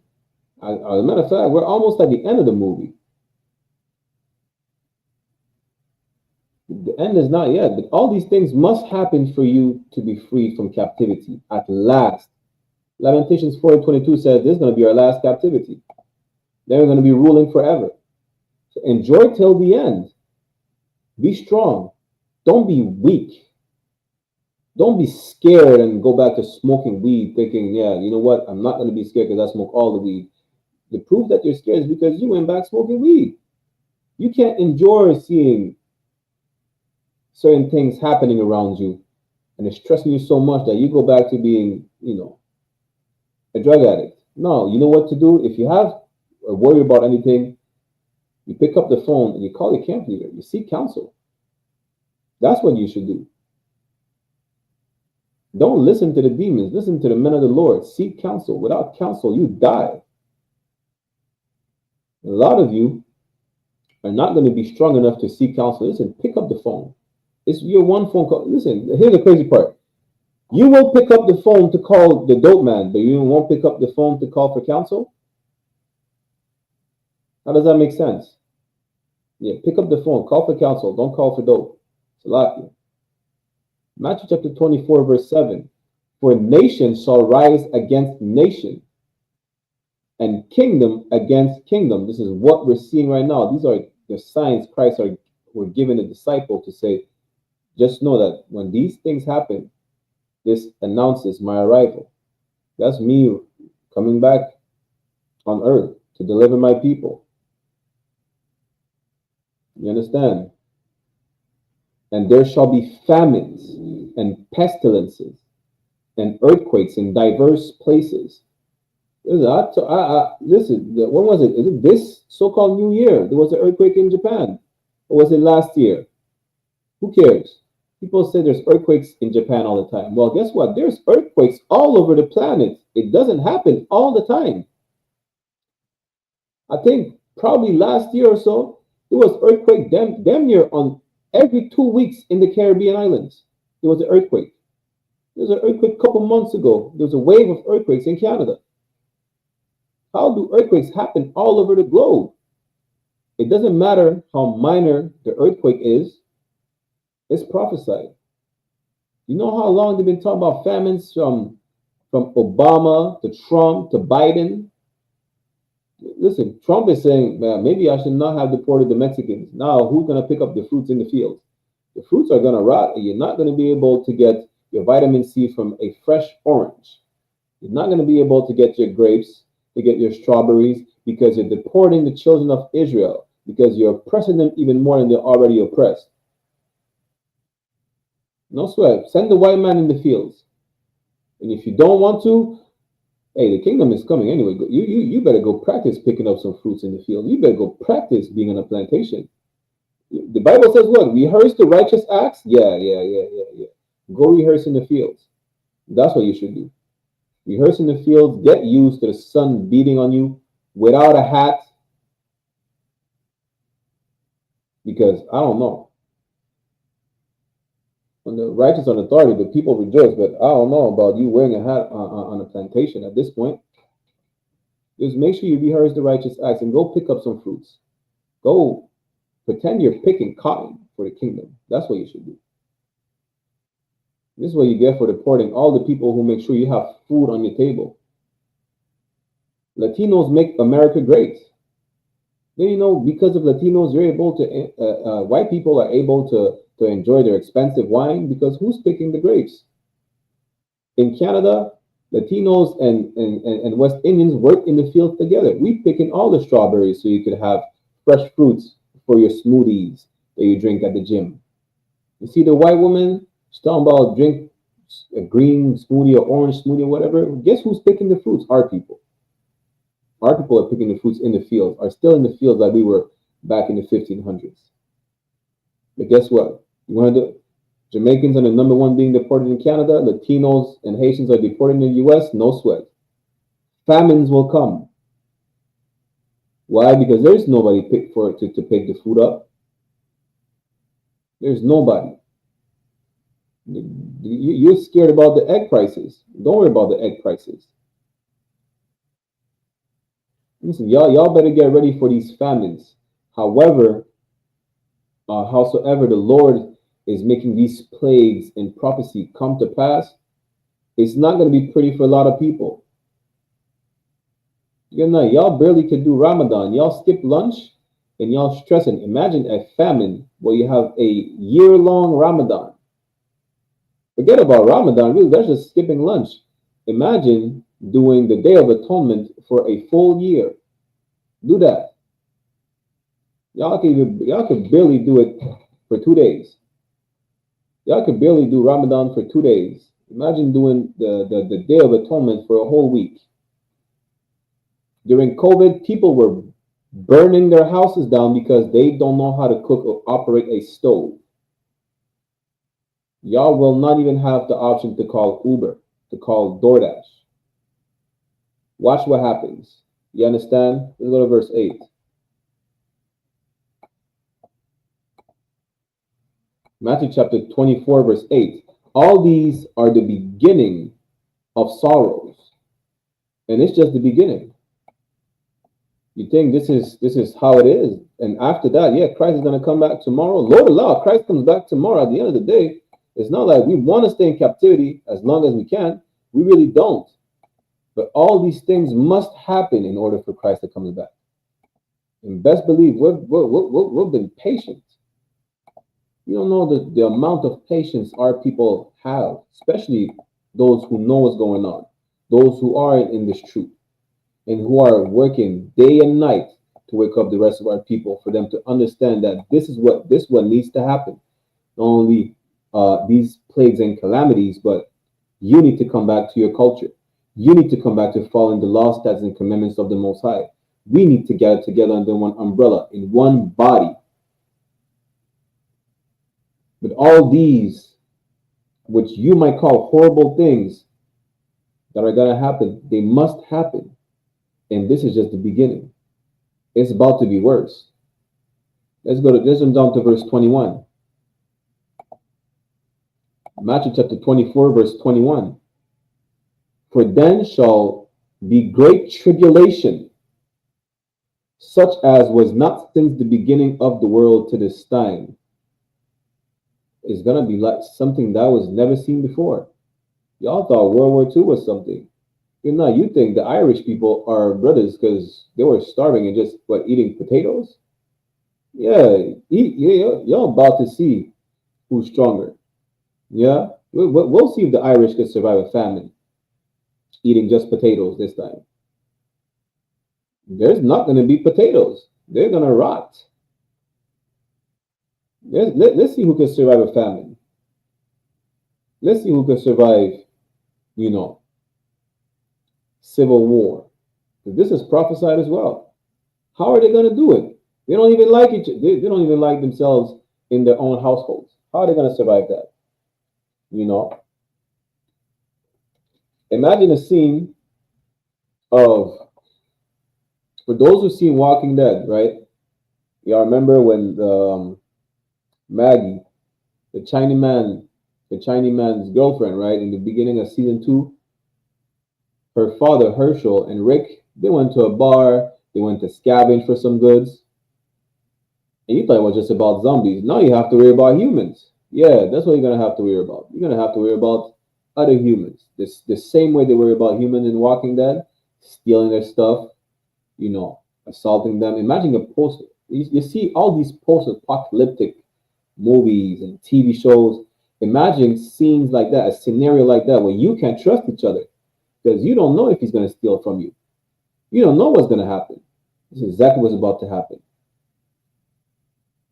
As a matter of fact, we're almost at the end of the movie. The end is not yet, but all these things must happen for you to be freed from captivity at last. Lamentations 4:22 says this is going to be our last captivity. Then we're going to be ruling forever. So enjoy till the end. Be strong. Don't be weak. Don't be scared and go back to smoking weed thinking, yeah, you know what? I'm not going to be scared because I smoke all the weed. The proof that you're scared is because you went back smoking weed. You can't enjoy seeing certain things happening around you and it's stressing you so much that you go back to being, a drug addict. No, you know what to do? If you have a worry about anything, you pick up the phone and you call your camp leader. You seek counsel. That's what you should do. Don't listen to the demons. Listen to the men of the Lord. Seek counsel. Without counsel, you die. A lot of you are not going to be strong enough to seek counsel. Listen, pick up the phone. It's your one phone call. Listen, here's the crazy part. You will pick up the phone to call the dope man, but you won't pick up the phone to call for counsel? How does that make sense? Yeah, pick up the phone, call for counsel, don't call for dope. SHALA. Matthew chapter 24, verse 7. For nation shall rise against nation, and kingdom against kingdom. This is what we're seeing right now. These are the signs Christ were giving the disciple to say, just know that when these things happen, this announces my arrival. That's me coming back on earth to deliver my people. You understand? And there shall be famines and pestilences and earthquakes in diverse places. Listen, when was it? Is it this so-called New Year? There was an earthquake in Japan. Or was it last year? Who cares? People say there's earthquakes in Japan all the time. Well, guess what? There's earthquakes all over the planet. It doesn't happen all the time. I think probably last year or so, there was earthquake damn near on every 2 weeks in the Caribbean islands. There was an earthquake. There was an earthquake a couple months ago. There was a wave of earthquakes in Canada. How do earthquakes happen all over the globe? It doesn't matter how minor the earthquake is. It's prophesied. You know how long they've been talking about famines from Obama to Trump to Biden? Listen, Trump is saying, man, maybe I should not have deported the Mexicans. Now, who's going to pick up the fruits in the fields? The fruits are going to rot, and you're not going to be able to get your vitamin C from a fresh orange. You're not going to be able to get your grapes, to get your strawberries, because you're deporting the children of Israel, because you're oppressing them even more than they're already oppressed. No sweat. Send the white man in the fields. And if you don't want to, hey, the kingdom is coming anyway. You better go practice picking up some fruits in the field. You better go practice being on a plantation. The Bible says what? Rehearse the righteous acts? Yeah. Go rehearse in the fields. That's what you should do. rehearse in the fields, get used to the sun beating on you without a hat. Because, I don't know, when the righteous are in authority, the people rejoice, but I don't know about you wearing a hat on a plantation at this point. Just make sure you rehearse the righteous acts and go pick up some fruits. Go pretend you're picking cotton for the kingdom. That's what you should do. This is what you get for deporting all the people who make sure you have food on your table. Latinos make America great. Then, because of Latinos, you're able to, white people are able to enjoy their expensive wine because who's picking the grapes? In Canada, Latinos and West Indians work in the fields together. We picking all the strawberries so you could have fresh fruits for your smoothies that you drink at the gym. You see the white woman, she's talking about drink a green smoothie or orange smoothie or whatever. Guess who's picking the fruits? Our people. Our people are picking the fruits in the fields, are still in the fields like we were back in the 1500s. But guess what? One of the Jamaicans are the number one being deported in Canada. Latinos and Haitians are deported in the U.S. No sweat. Famines will come. Why? Because there's nobody to pick the food up. There's nobody. You're scared about the egg prices. Don't worry about the egg prices. Listen, y'all better get ready for these famines. Howsoever the Lord is making these plagues and prophecy come to pass, it's not going to be pretty for a lot of people. Y'all barely could do Ramadan. Y'all skip lunch and y'all stressing. Imagine a famine where you have a year-long Ramadan. Forget about Ramadan. Really, that's just skipping lunch. Imagine doing the Day of Atonement for a full year. Do that. Y'all could barely do it for 2 days. Y'all could barely do Ramadan for 2 days. Imagine doing the Day of Atonement for a whole week. During COVID, people were burning their houses down because they don't know how to cook or operate a stove. Y'all will not even have the option to call Uber, to call DoorDash. Watch what happens. You understand? Let's go to verse 8. Matthew chapter 24, verse 8. All these are the beginning of sorrows. And it's just the beginning. You think this is how it is. And after that, yeah, Christ is going to come back tomorrow. Lord allow, Christ comes back tomorrow. At the end of the day, it's not like we want to stay in captivity as long as we can. We really don't. But all these things must happen in order for Christ to come back. And best believe we've been patient. You don't know the amount of patience our people have, especially those who know what's going on, those who are in this truth, and who are working day and night to wake up the rest of our people for them to understand that this is what needs to happen. Not only these plagues and calamities, but you need to come back to your culture. You need to come back to following the law, statutes, and commandments of the Most High. We need to gather together under one umbrella, in one body. But all these, which you might call horrible things that are going to happen, they must happen. And this is just the beginning. It's about to be worse. Let's jump down to verse 21. Matthew chapter 24, verse 21. For then shall be great tribulation, such as was not since the beginning of the world to this time. It's going to be like something that was never seen before. Y'all thought World War II was something. You think the Irish people are brothers because they were starving and just, eating potatoes? Yeah, y'all about to see who's stronger. Yeah, we'll see if the Irish can survive a famine, eating just potatoes this time. There's not going to be potatoes. They're going to rot. Let's see who can survive a famine. Let's see who can survive, civil war. This is prophesied as well. How are they going to do it? They don't even like each other. They don't even like themselves in their own households. How are they going to survive that? Imagine a scene of, for those who've seen Walking Dead, right? Y'all remember when Maggie, the Chinese man's girlfriend, right? In the beginning of season 2, her father, Herschel, and Rick, they went to a bar, they went to scavenge for some goods. And you thought it was just about zombies. Now you have to worry about humans. Yeah, that's what you're going to have to worry about. You're going to have to worry about other humans. The same way they worry about humans in Walking Dead, stealing their stuff, assaulting them. Imagine a post. You see all these post-apocalyptic movies and TV shows. Imagine scenes like that, a scenario like that, where you can't trust each other because you don't know if he's going to steal from you. You don't know what's going to happen. This is exactly what's about to happen.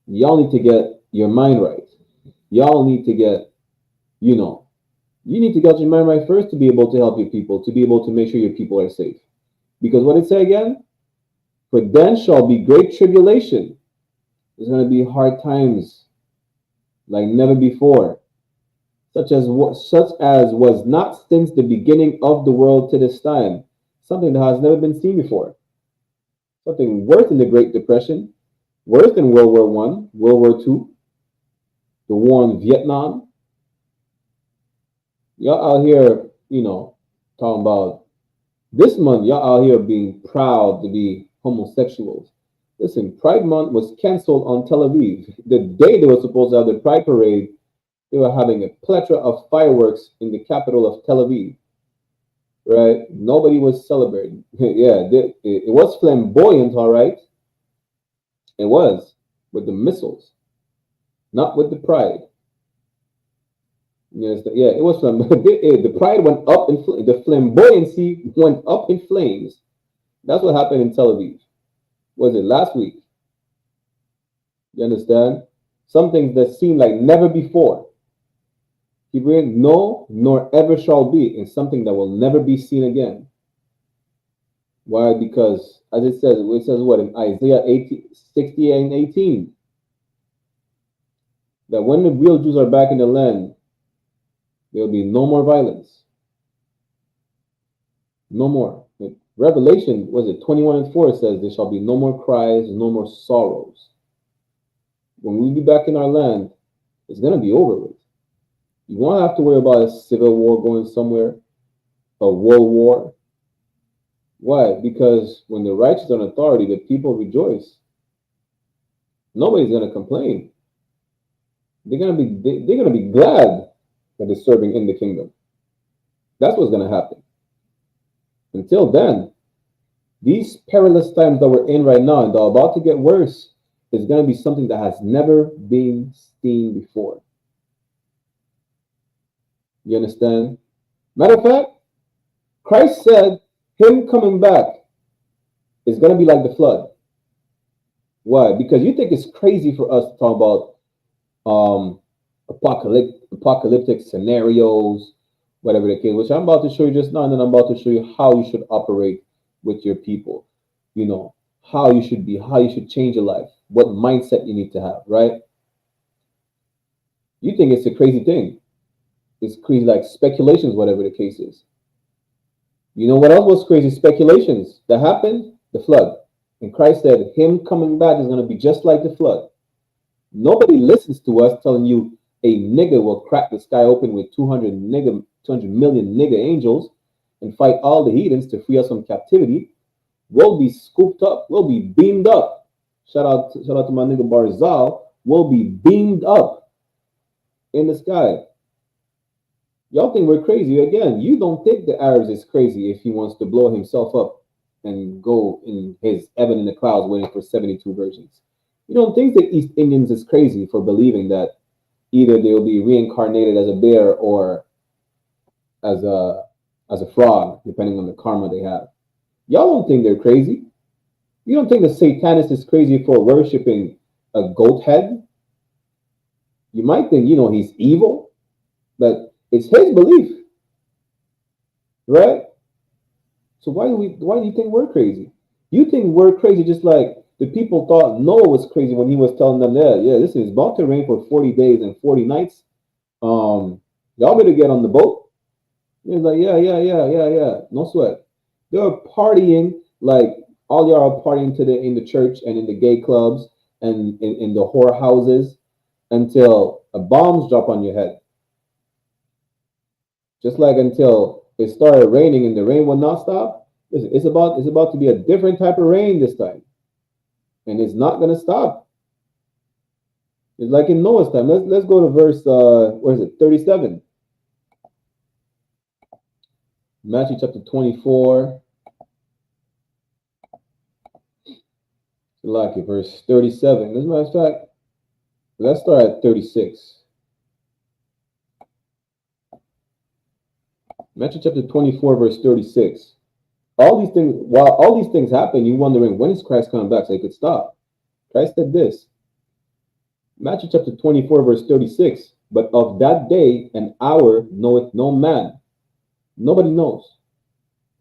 Y'all need to get your mind right. Y'all need to get, you need to get your mind right first to be able to help your people, to be able to make sure your people are safe. Because what it say again? For then shall be great tribulation. There's going to be hard times like never before, such as was not since the beginning of the world to this time. Something that has never been seen before. Something worse than the Great Depression, worse than World War I, World War II, the war in Vietnam. Y'all out here, talking about this month, y'all out here being proud to be homosexuals. Listen, Pride Month was canceled on Tel Aviv. The day they were supposed to have the Pride Parade, they were having a plethora of fireworks in the capital of Tel Aviv. Right? Nobody was celebrating. Yeah, it was flamboyant, all right. It was with the missiles, not with the pride. Yes, yeah, it was the pride went up in the flamboyancy went up in flames. That's what happened in Tel Aviv. Was it last week? You understand? Some things that seem like never before. No, nor ever shall be, and something that will never be seen again. Why? Because, as it says what in Isaiah 60 and 18, that when the real Jews are back in the land, there will be no more violence. No more. Revelation, was it 21:4, says there shall be no more cries, no more sorrows. When we be back in our land, it's going to be over with. You won't have to worry about a civil war going somewhere, a world war. Why? Because when the righteous are in authority, the people rejoice. Nobody's going to complain. They're going to be glad that they're serving in the kingdom. That's what's going to happen. Until then, these perilous times that we're in right now and they're about to get worse is going to be something that has never been seen before. You understand? Matter of fact, Christ said him coming back is going to be like the flood. Why? Because you think it's crazy for us to talk about apocalyptic scenarios, whatever the case, which I'm about to show you just now, and then I'm about to show you how you should operate with your people. How you should be, how you should change your life, what mindset you need to have, right? You think it's a crazy thing. It's crazy, like speculations, whatever the case is. You know what else was crazy? Speculations that happened? The flood. And Christ said, him coming back is going to be just like the flood. Nobody listens to us telling you a nigga will crack the sky open with 200 million nigga angels and fight all the heathens to free us from captivity. We'll be scooped up. We'll be beamed up. Shout out to my nigga Barzal. We'll be beamed up in the sky. Y'all think we're crazy. Again, you don't think the Arabs is crazy if he wants to blow himself up and go in his heaven in the clouds waiting for 72 virgins. You don't think the East Indians is crazy for believing that either they will be reincarnated as a bear or as a frog, depending on the karma they have. Y'all don't think they're crazy. You don't think the Satanist is crazy for worshiping a goat head? You might think, he's evil, but it's his belief, right? So why do you think we're crazy? You think we're crazy just like the people thought Noah was crazy when he was telling them that, this is about to rain for 40 days and 40 nights. Y'all better get on the boat. He's like, yeah. No sweat. They're partying like all y'all are partying in the church and in the gay clubs and in the whore houses until a bombs drop on your head. Just like until it started raining and the rain will not stop. Listen, it's about to be a different type of rain this time. And it's not gonna stop. It's like in Noah's time. Let's go to verse 37. Matthew chapter 24. Like it, verse 37. As a matter of fact, let's start at 36. Matthew chapter 24, verse 36. While all these things happen, you're wondering, when is Christ coming back so he could stop? Christ said this. Matthew chapter 24, verse 36. But of that day and hour knoweth no man. Nobody knows.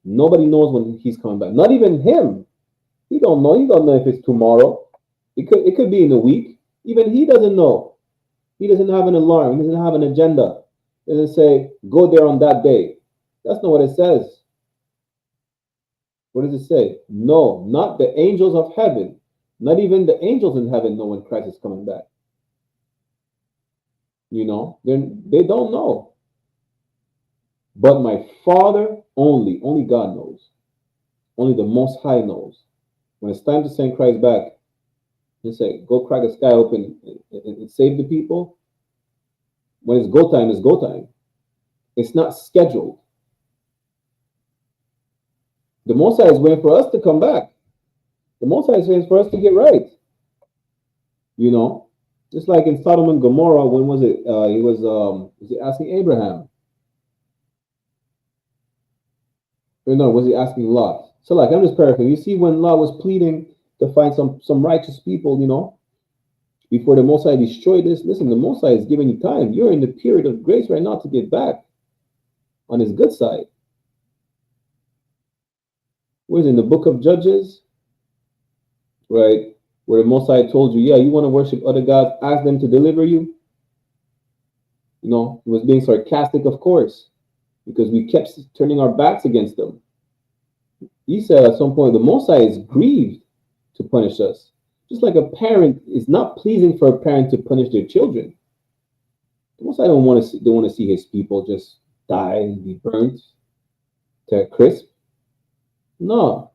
Nobody knows when he's coming back. Not even him. He don't know. He don't know if it's tomorrow. It could be in a week. Even he doesn't know. He doesn't have an alarm. He doesn't have an agenda. It doesn't say, go there on that day. That's not what it says. What does it say? No, not the angels of heaven. Not even the angels in heaven know when Christ is coming back. You know, they don't know. But my Father only God knows. Only the Most High knows. When it's time to send Christ back, and say, go crack the sky open and save the people. When it's go time, it's go time. It's not scheduled. The Most High is waiting for us to come back. The Most High is waiting for us to get right. You know, just like in Sodom and Gomorrah, when was it? He was he asking Abraham? Or no, was he asking Lot? So like, I'm just paraphrasing. You see, when Lot was pleading to find some righteous people, you know, before the Most High destroyed this, listen, the Most High is giving you time. You're in the period of grace right now to get back on his good side. Where's in the book of Judges, right, where the Most High told you, yeah, you want to worship other gods, ask them to deliver you. You know, he was being sarcastic, of course, because we kept turning our backs against them. He said at some point, the Most High is grieved to punish us. Just like a parent, it's not pleasing for a parent to punish their children. The Most High don't want to see his people just die and be burnt to a crisp. No.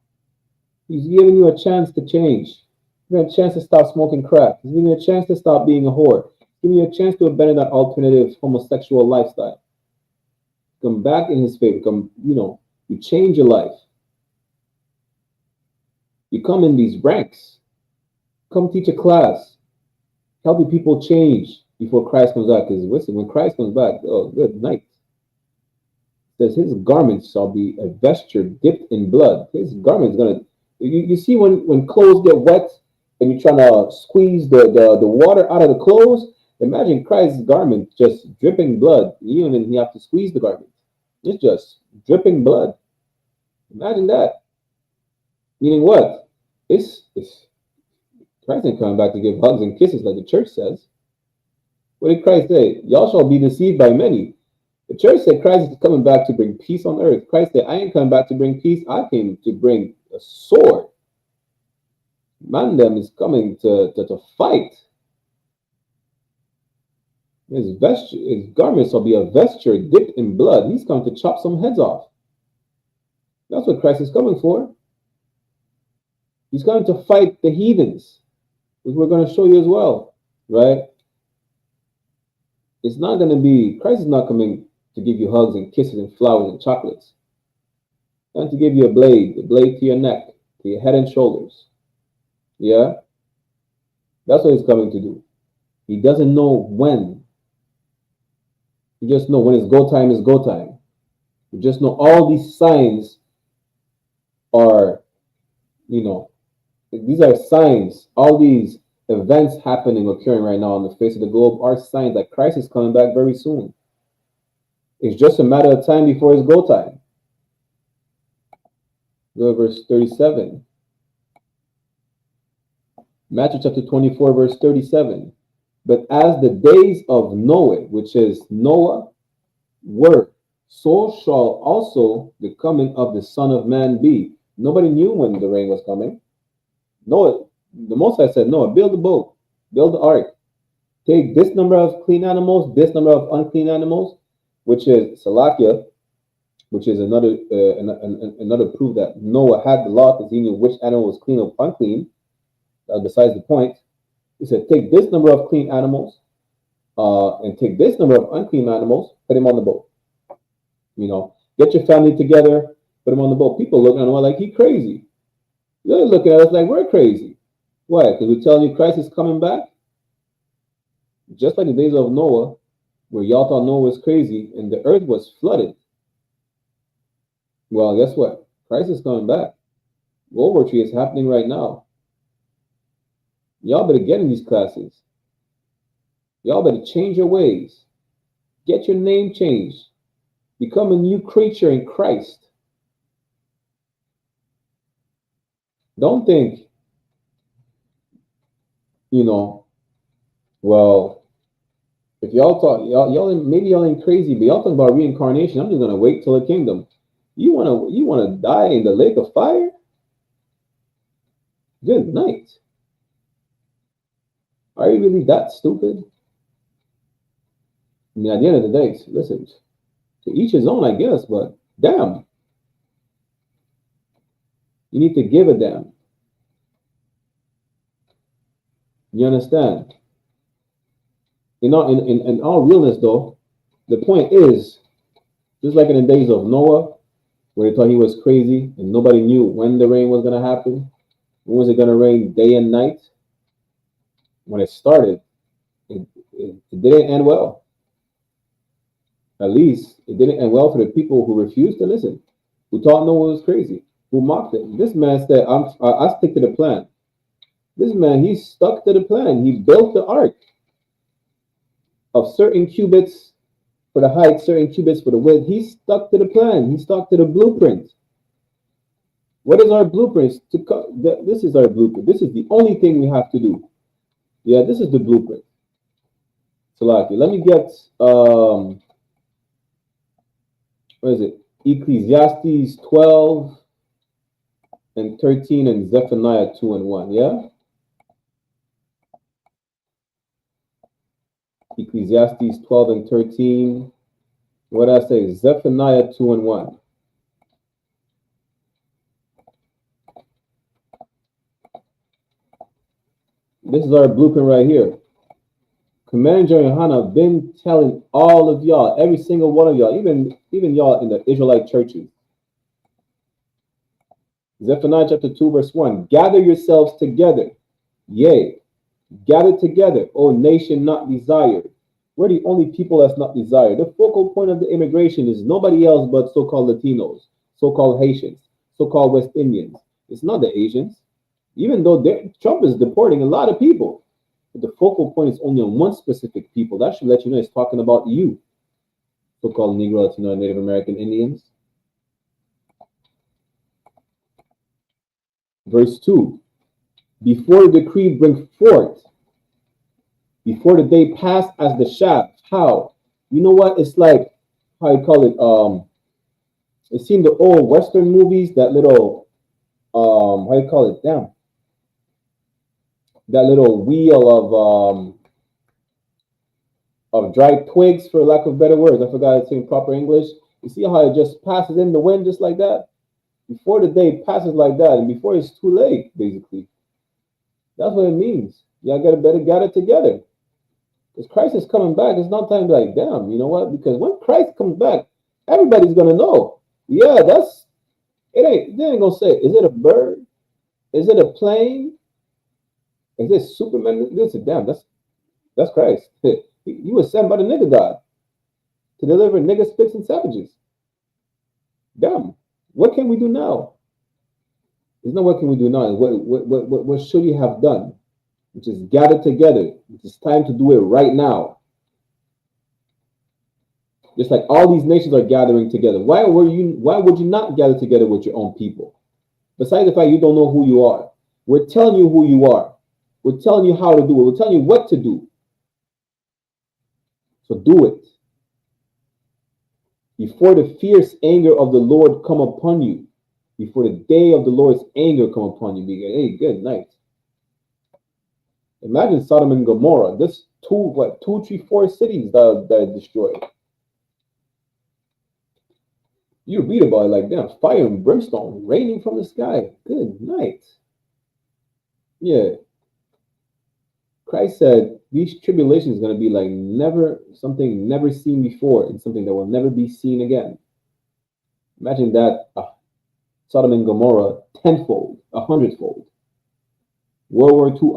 He's giving you a chance to change. He's giving you a chance to stop smoking crack. He's giving you a chance to stop being a whore. He's giving you a chance to abandon that alternative homosexual lifestyle. Come back in his favor. You change your life. You come in these ranks. Come teach a class. Helping people change before Christ comes back. Because listen, when Christ comes back, oh, good night. Says his garments shall be a vesture dipped in blood. His garment's gonna. You see when clothes get wet and you're trying to squeeze the water out of the clothes. Imagine Christ's garment just dripping blood. You don't even have to squeeze the garment. It's just dripping blood. Imagine that. Meaning what? It's Christ ain't coming back to give hugs and kisses like the church says. What did Christ say? Y'all shall be deceived by many. The church said Christ is coming back to bring peace on earth. Christ said, I ain't coming back to bring peace. I came to bring a sword. Man, them is coming to fight. His garments shall be a vesture dipped in blood. He's coming to chop some heads off. That's what Christ is coming for. He's coming to fight the heathens, which we're going to show you as well, right? It's not going to be, Christ is not coming to give you hugs and kisses and flowers and chocolates. He's going to give you a blade to your neck, to your head and shoulders. Yeah? That's what he's coming to do. He doesn't know when. You just know when it's go time, it's go time. You just know all these signs are, these are signs. All these events occurring right now on the face of the globe are signs that Christ is coming back very soon. It's just a matter of time before it's go time. Go to verse 37. Matthew chapter 24, verse 37. But as the days of Noah, which is Noah, were, so shall also the coming of the Son of Man be. Nobody knew when the rain was coming. Noah, the Most High said, Noah, build the boat, build the ark. Take this number of clean animals, this number of unclean animals, which is Salakia, which is another another proof that Noah had the law because he knew which animal was clean or unclean. Besides the point, he said, take this number of clean animals and take this number of unclean animals, put them on the boat. You know, get your family together, put them on the boat. People looking at him like he crazy. They're looking at us like we're crazy. Why? Because we're telling you Christ is coming back. Just like the days of Noah, where y'all thought Noah was crazy and the earth was flooded. Well, guess what? Christ is coming back. World War III is happening right now. Y'all better get in these classes. Y'all better change your ways. Get your name changed. Become a new creature in Christ. Don't think, you know, well, if y'all talk, maybe y'all ain't crazy, but y'all talking about reincarnation. I'm just gonna wait till the kingdom. You wanna die in the lake of fire? Good night. Are you really that stupid? I mean, at the end of the day, listen, to each his own, I guess, but damn. You need to give a damn. You understand? In all realness, though, the point is, just like in the days of Noah, where they thought he was crazy and nobody knew when the rain was going to happen, when was it going to rain day and night? When it started, it didn't end well. At least it didn't end well for the people who refused to listen, who thought Noah was crazy, who mocked it. This man said, I stick to the plan. This man, he stuck to the plan. He built the ark of certain cubits for the height, certain cubits for the width. He stuck to the plan. He stuck to the blueprint. What is our blueprint? This is our blueprint. This is the only thing we have to do. Yeah, this is the blueprint. So, let me get, what is it? Ecclesiastes 12 and 13 and Zephaniah 2 and 1, yeah? Ecclesiastes 12 and 13. What did I say? Zephaniah 2 and 1. This is our blueprint right here. Commander YAHANNA been telling all of y'all, every single one of y'all, even y'all in the Israelite churches. Zephaniah chapter 2 verse 1. Gather yourselves together. Yea, gather together, O nation not desired. We're the only people that's not desired. The focal point of the immigration is nobody else but so-called Latinos, so-called Haitians, so-called West Indians. It's not the Asians. Even though Trump is deporting a lot of people. But the focal point is only on one specific people. That should let you know it's talking about you, so-called Negro, Latino, and Native American Indians. Verse 2. Before the decree bring forth, before the day pass as the shaft. How? You know what? It's like, how you call it? It's seen the old Western movies, that little, how you call it? Damn. That little wheel of dried twigs, for lack of better words. I forgot to say in proper English. You see how it just passes in the wind just like that? Before the day passes like that, and before it's too late, basically. That's what it means. Y'all better gather together. Because Christ is coming back. It's not time to like, damn, you know what? Because when Christ comes back, everybody's gonna know. Yeah, they ain't gonna say, is it a bird? Is it a plane? Is it Superman? Listen, damn, that's Christ. He was sent by the nigger God to deliver nigger spits and savages. Damn, what can we do now? There's no what can we do now. What should you have done? Which is gather together. It's time to do it right now. Just like all these nations are gathering together. Why would you not gather together with your own people? Besides the fact you don't know who you are. We're telling you who you are. We're telling you how to do it. We're telling you what to do. So do it. Before the fierce anger of the Lord come upon you. Before the day of the Lord's anger come upon you. Hey, good night. Imagine Sodom and Gomorrah. This 2, 3, 4 cities that are destroyed. You read about it like that. Fire and brimstone raining from the sky. Good night. Yeah. Christ said these tribulations are going to be like something never seen before, and something that will never be seen again. Imagine that. Sodom and Gomorrah 10-fold, 100-fold. World War II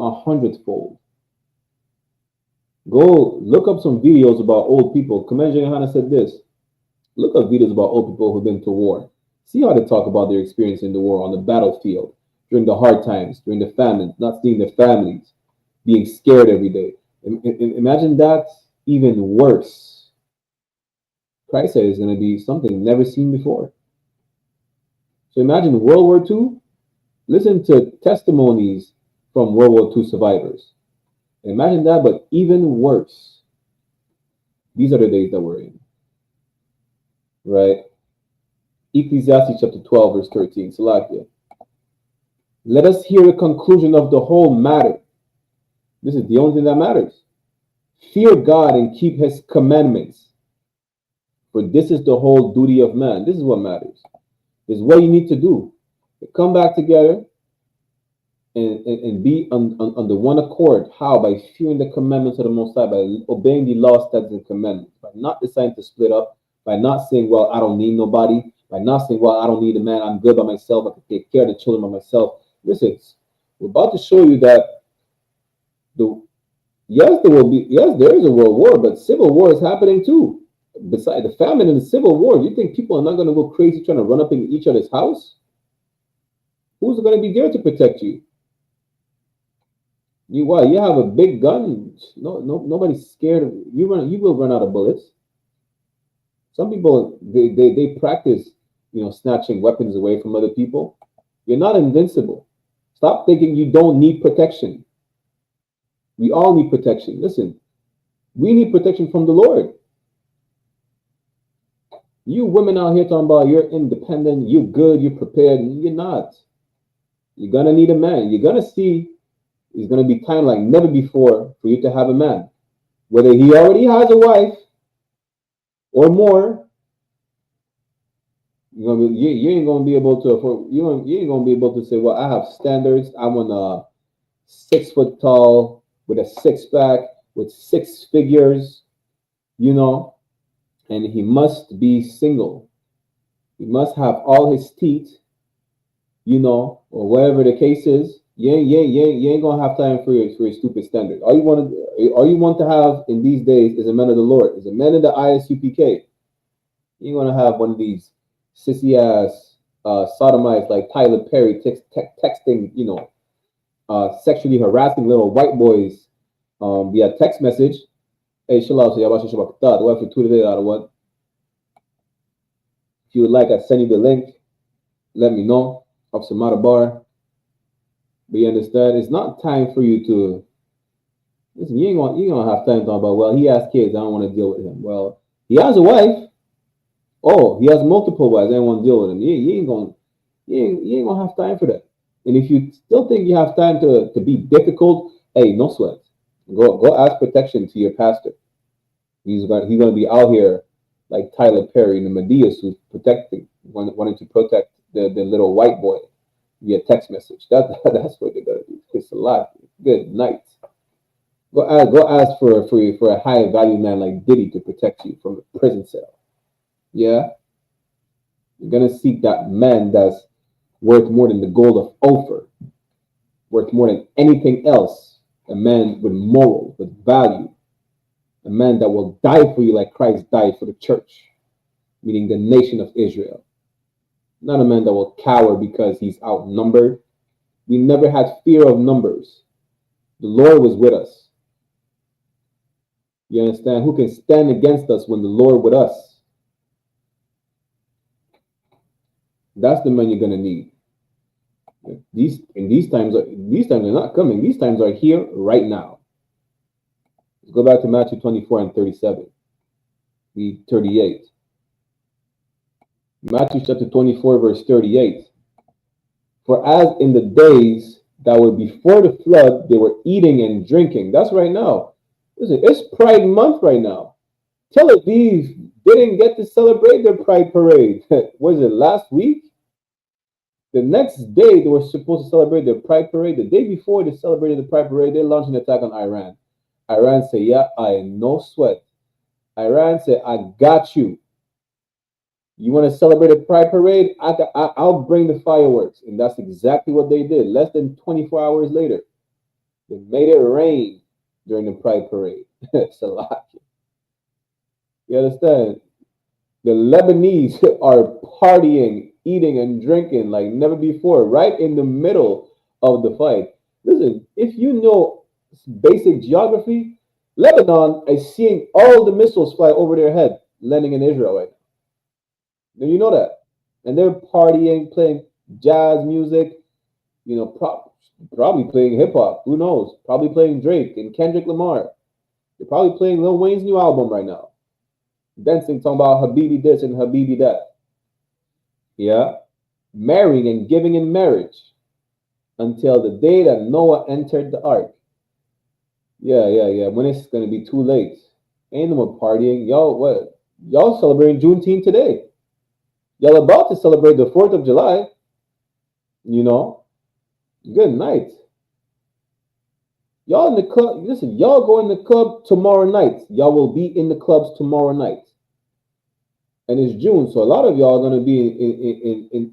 100-fold. Go look up some videos about old people. Commander YAHANNA said this. Look up videos about old people who've been to war. See how they talk about their experience in the war, on the battlefield, during the hard times, during the famine, not seeing their families, being scared every day. Imagine that even worse. Christ said it's going to be something never seen before. So imagine World War II. Listen to testimonies from World War II survivors. Imagine that, but even worse. These are the days that we're in. Right? Ecclesiastes chapter 12, verse 13. Salakia. Let us hear the conclusion of the whole matter. This is the only thing that matters. Fear God and keep his commandments. For this is the whole duty of man. This is what matters. This is what you need to do. Come back together and be on the one accord. How? By fearing the commandments of the Most High, by obeying the law, statutes, and commandments, by not deciding to split up, by not saying, well, I don't need nobody, by not saying, well, I don't need a man, I'm good by myself, I can take care of the children by myself. Listen, we're about to show you that there is a world war, but civil war is happening too. Besides the famine and the civil war, you think people are not going to go crazy trying to run up in each other's house? Who's going to be there to protect you? You have a big gun. Nobody's scared of you. You will run out of bullets. Some people they practice, snatching weapons away from other people. You're not invincible. Stop thinking you don't need protection. We all need protection. Listen, we need protection from the Lord. You women out here talking about you're independent, you're good, you're prepared. You're not. You're going to need a man. You're going to see it's going to be time like never before for you to have a man. Whether he already has a wife or more, you ain't going to be able to you ain't going to be able to say, well, I have standards. I want a 6 foot tall with a 6-pack with 6 figures, and he must be single. He must have all his teeth, or whatever the case is. You ain't gonna have time for your stupid standards. All you want to have in these days is a man of the Lord, is a man of the I.S.U.P.K. You ain't gonna have one of these sissy ass sodomites like Tyler Perry texting, sexually harassing little white boys via text message. Hey, SHALA, if you would like, I send you the link. Let me know. Of Samara Bar. But you understand, it's not time for you to listen. You ain't gonna have time to talk about, well, he has kids, I don't want to deal with him. Well, he has a wife. Oh, he has multiple wives, I don't want to deal with him. You ain't gonna have time for that. And if you still think you have time to be difficult, hey, no sweat. Go ask protection to your pastor. He's gonna be out here like Tyler Perry and the Medias, who's wanting to protect the little white boy via text message. That's what they're gonna do. It's a lot. Good night. Go ask for a high value man like Diddy to protect you from a prison cell. Yeah, you're gonna seek that man that's worth more than the gold of Ophir, worth more than anything else. A man with moral, with value, a man that will die for you like Christ died for the church, meaning the nation of Israel. Not a man that will cower because he's outnumbered. We never had fear of numbers. The Lord was with us. You understand? Who can stand against us when the Lord with us? That's the man you're going to need. These times are not coming. These times are here right now. Let's go back to Matthew 24 and 37. Read 38. Matthew chapter 24, verse 38. For as in the days that were before the flood, they were eating and drinking. That's right now. Listen, it's Pride Month right now. Tel Aviv didn't get to celebrate their Pride Parade. Was it last week? The next day, they were supposed to celebrate their Pride Parade. The day before they celebrated the Pride Parade, they launched an attack on Iran. Iran said, yeah, I no sweat. Iran said, I got you. You want to celebrate a Pride Parade? I'll bring the fireworks. And that's exactly what they did. Less than 24 hours later, they made it rain during the Pride Parade. Salaki. You understand? The Lebanese are partying, eating, and drinking like never before, right in the middle of the fight. Listen, if you know basic geography, Lebanon is seeing all the missiles fly over their head, landing in Israel right now. You know that. And they're partying, playing jazz music, you know, probably playing hip hop. Who knows? Probably playing Drake and Kendrick Lamar. They're probably playing Lil Wayne's new album right now. Dancing, talking about Habibi this and Habibi that. Yeah. Marrying and giving in marriage until the day that Noah entered the ark. Yeah. When it's going to be too late. Ain't no more partying. Y'all, what? Y'all celebrating Juneteenth today. Y'all about to celebrate the 4th of July. You know? Good night. Y'all in the club. Listen, y'all go in the club tomorrow night. Y'all will be in the clubs tomorrow night. And it's June, so a lot of y'all are going to be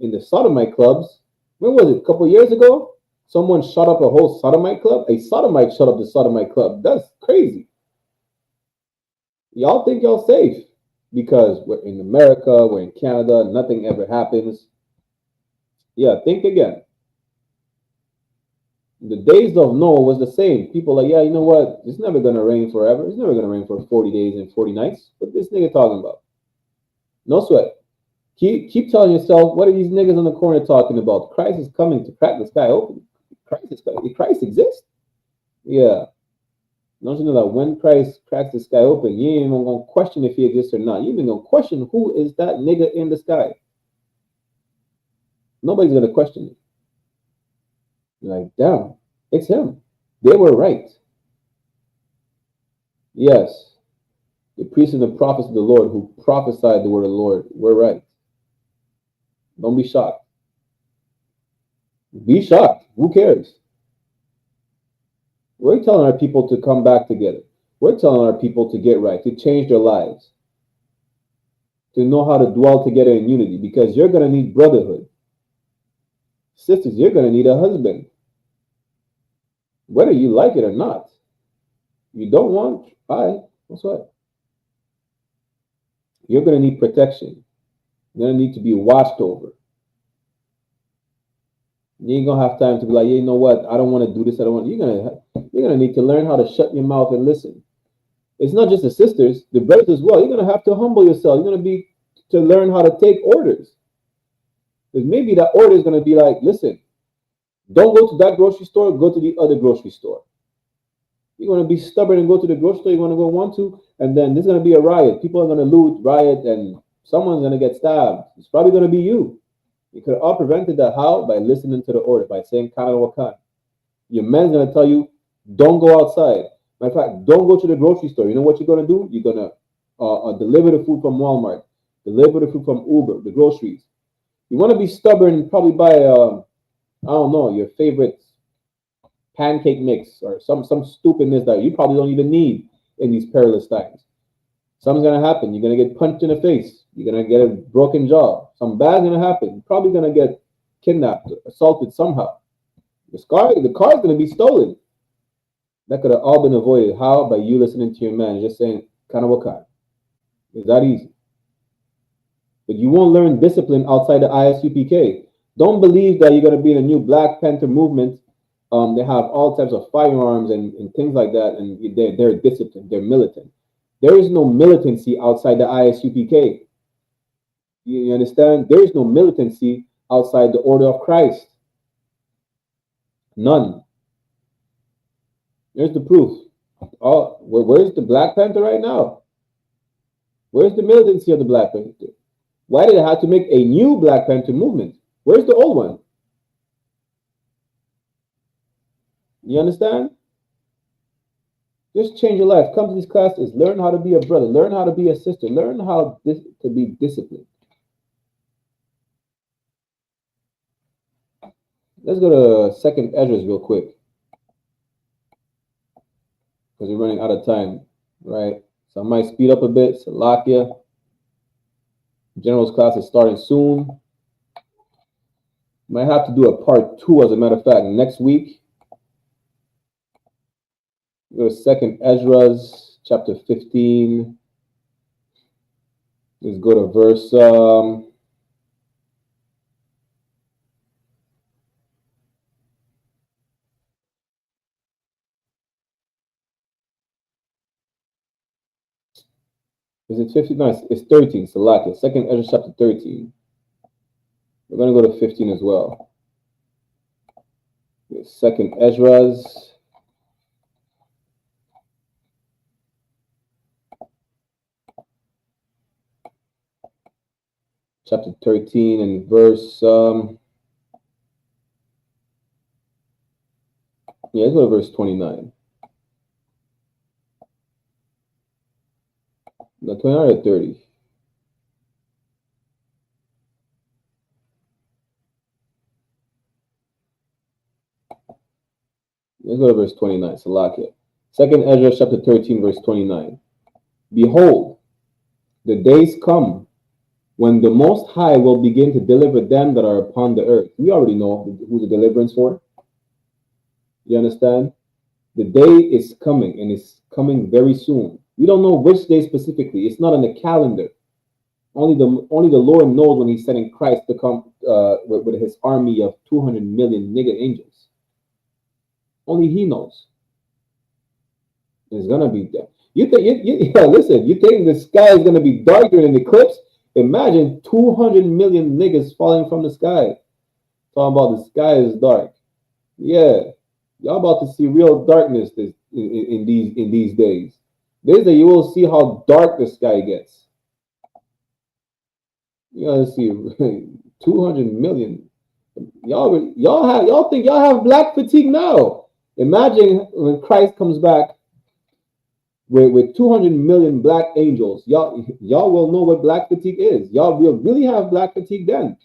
in the sodomite clubs. When was it? A couple years ago? Someone shot up a whole sodomite club? A sodomite shut up the sodomite club. That's crazy. Y'all think y'all safe because we're in America, we're in Canada, nothing ever happens. Yeah, think again. The days of Noah was the same. People are like, yeah, you know what? It's never going to rain forever. It's never going to rain for 40 days and 40 nights. What this nigga talking about? No sweat. Keep telling yourself, what are these niggas on the corner talking about? Christ is coming to crack the sky open. Christ exists? Yeah. Don't you know that when Christ cracks the sky open, you ain't even going to question if he exists or not. You ain't even going to question who is that nigga in the sky. Nobody's going to question it. You're like, damn, it's him. They were right. Yes. The priests and the prophets of the Lord who prophesied the word of the Lord were right. Don't be shocked. Be shocked. Who cares? We're telling our people to come back together. We're telling our people to get right, to change their lives, to know how to dwell together in unity, because you're going to need brotherhood. Sisters, you're going to need a husband, whether you like it or not. You don't want, that's right. You're going to need protection. You're going to need to be watched over. You ain't going to have time to be like, yeah, you know what? I don't want to do this. You're going to need to learn how to shut your mouth and listen. It's not just the sisters, the brothers as well. You're going to have to humble yourself. You're going to learn how to take orders. Because maybe that order is going to be like, listen, don't go to that grocery store, go to the other grocery store. You're going to be stubborn and go to the grocery store. You're going to go want to, and then there's going to be a riot. People are going to loot, riot, and someone's going to get stabbed. It's probably going to be you. You could have all prevented that. How? By listening to the order, by saying kana wakan. Your man's going to tell you, don't go outside. Matter of fact, don't go to the grocery store. You know what you're going to do? You're going to deliver the food from Walmart, deliver the food from Uber, the groceries. You want to be stubborn and probably buy, I don't know, your favorite pancake mix or some stupidness that you probably don't even need in these perilous times. Something's going to happen. You're going to get punched in the face. You're going to get a broken jaw. Something bad's going to happen. You're probably going to get kidnapped, assaulted somehow. The car is going to be stolen. That could have all been avoided. How? By you listening to your man, just saying, kind of what. It's that easy. But you won't learn discipline outside the I.S.U.P.K. Don't believe that you're going to be in a new Black Panther movement. They have all types of firearms and things like that, and they're disciplined, they're militant. There is no militancy outside the I.S.U.P.K. You understand? There is no militancy outside the order of Christ. None. There's the proof. Where's the Black Panther right now? Where's the militancy of the Black Panther? Why did they have to make a new Black Panther movement? Where's the old one? You understand? Just change your life. Come to these classes. Learn how to be a brother. Learn how to be a sister. Learn how to be disciplined. Let's go to 2nd Esdras real quick, because we're running out of time, right? So I might speed up a bit. Salakia. General's class is starting soon. Might have to do a part 2, as a matter of fact, next week. Go to 2nd Esdras, chapter 15. Let's go to verse... is it 15? No, it's 13. Salakia. 2nd Esdras, chapter 13. We're going to go to 15 as well. 2nd Esdras. Chapter 13 and verse... yeah, let's go to verse 29. No, 29 or 30. Let's go to verse 29. Salakia. 2nd Esdras chapter 13, verse 29. Behold, the days come when the Most High will begin to deliver them that are upon the earth. We already know who the deliverance for. You understand? The day is coming, and it's coming very soon. We don't know which day specifically. It's not on the calendar. Only the Lord knows when He's sending Christ to come with His army of 200 million nigga angels. Only He knows. It's gonna be there. Listen. You think the sky is gonna be darker in an eclipse? Imagine 200 million niggas falling from the sky. Talking about the sky is dark. Yeah, y'all about to see real darkness in these days. This day you will see how dark the sky gets. You gotta see 200 million. Y'all think y'all have black fatigue now? Imagine when Christ comes back with 200 million black angels. Y'all will know what black fatigue is. Y'all will really have black fatigue then.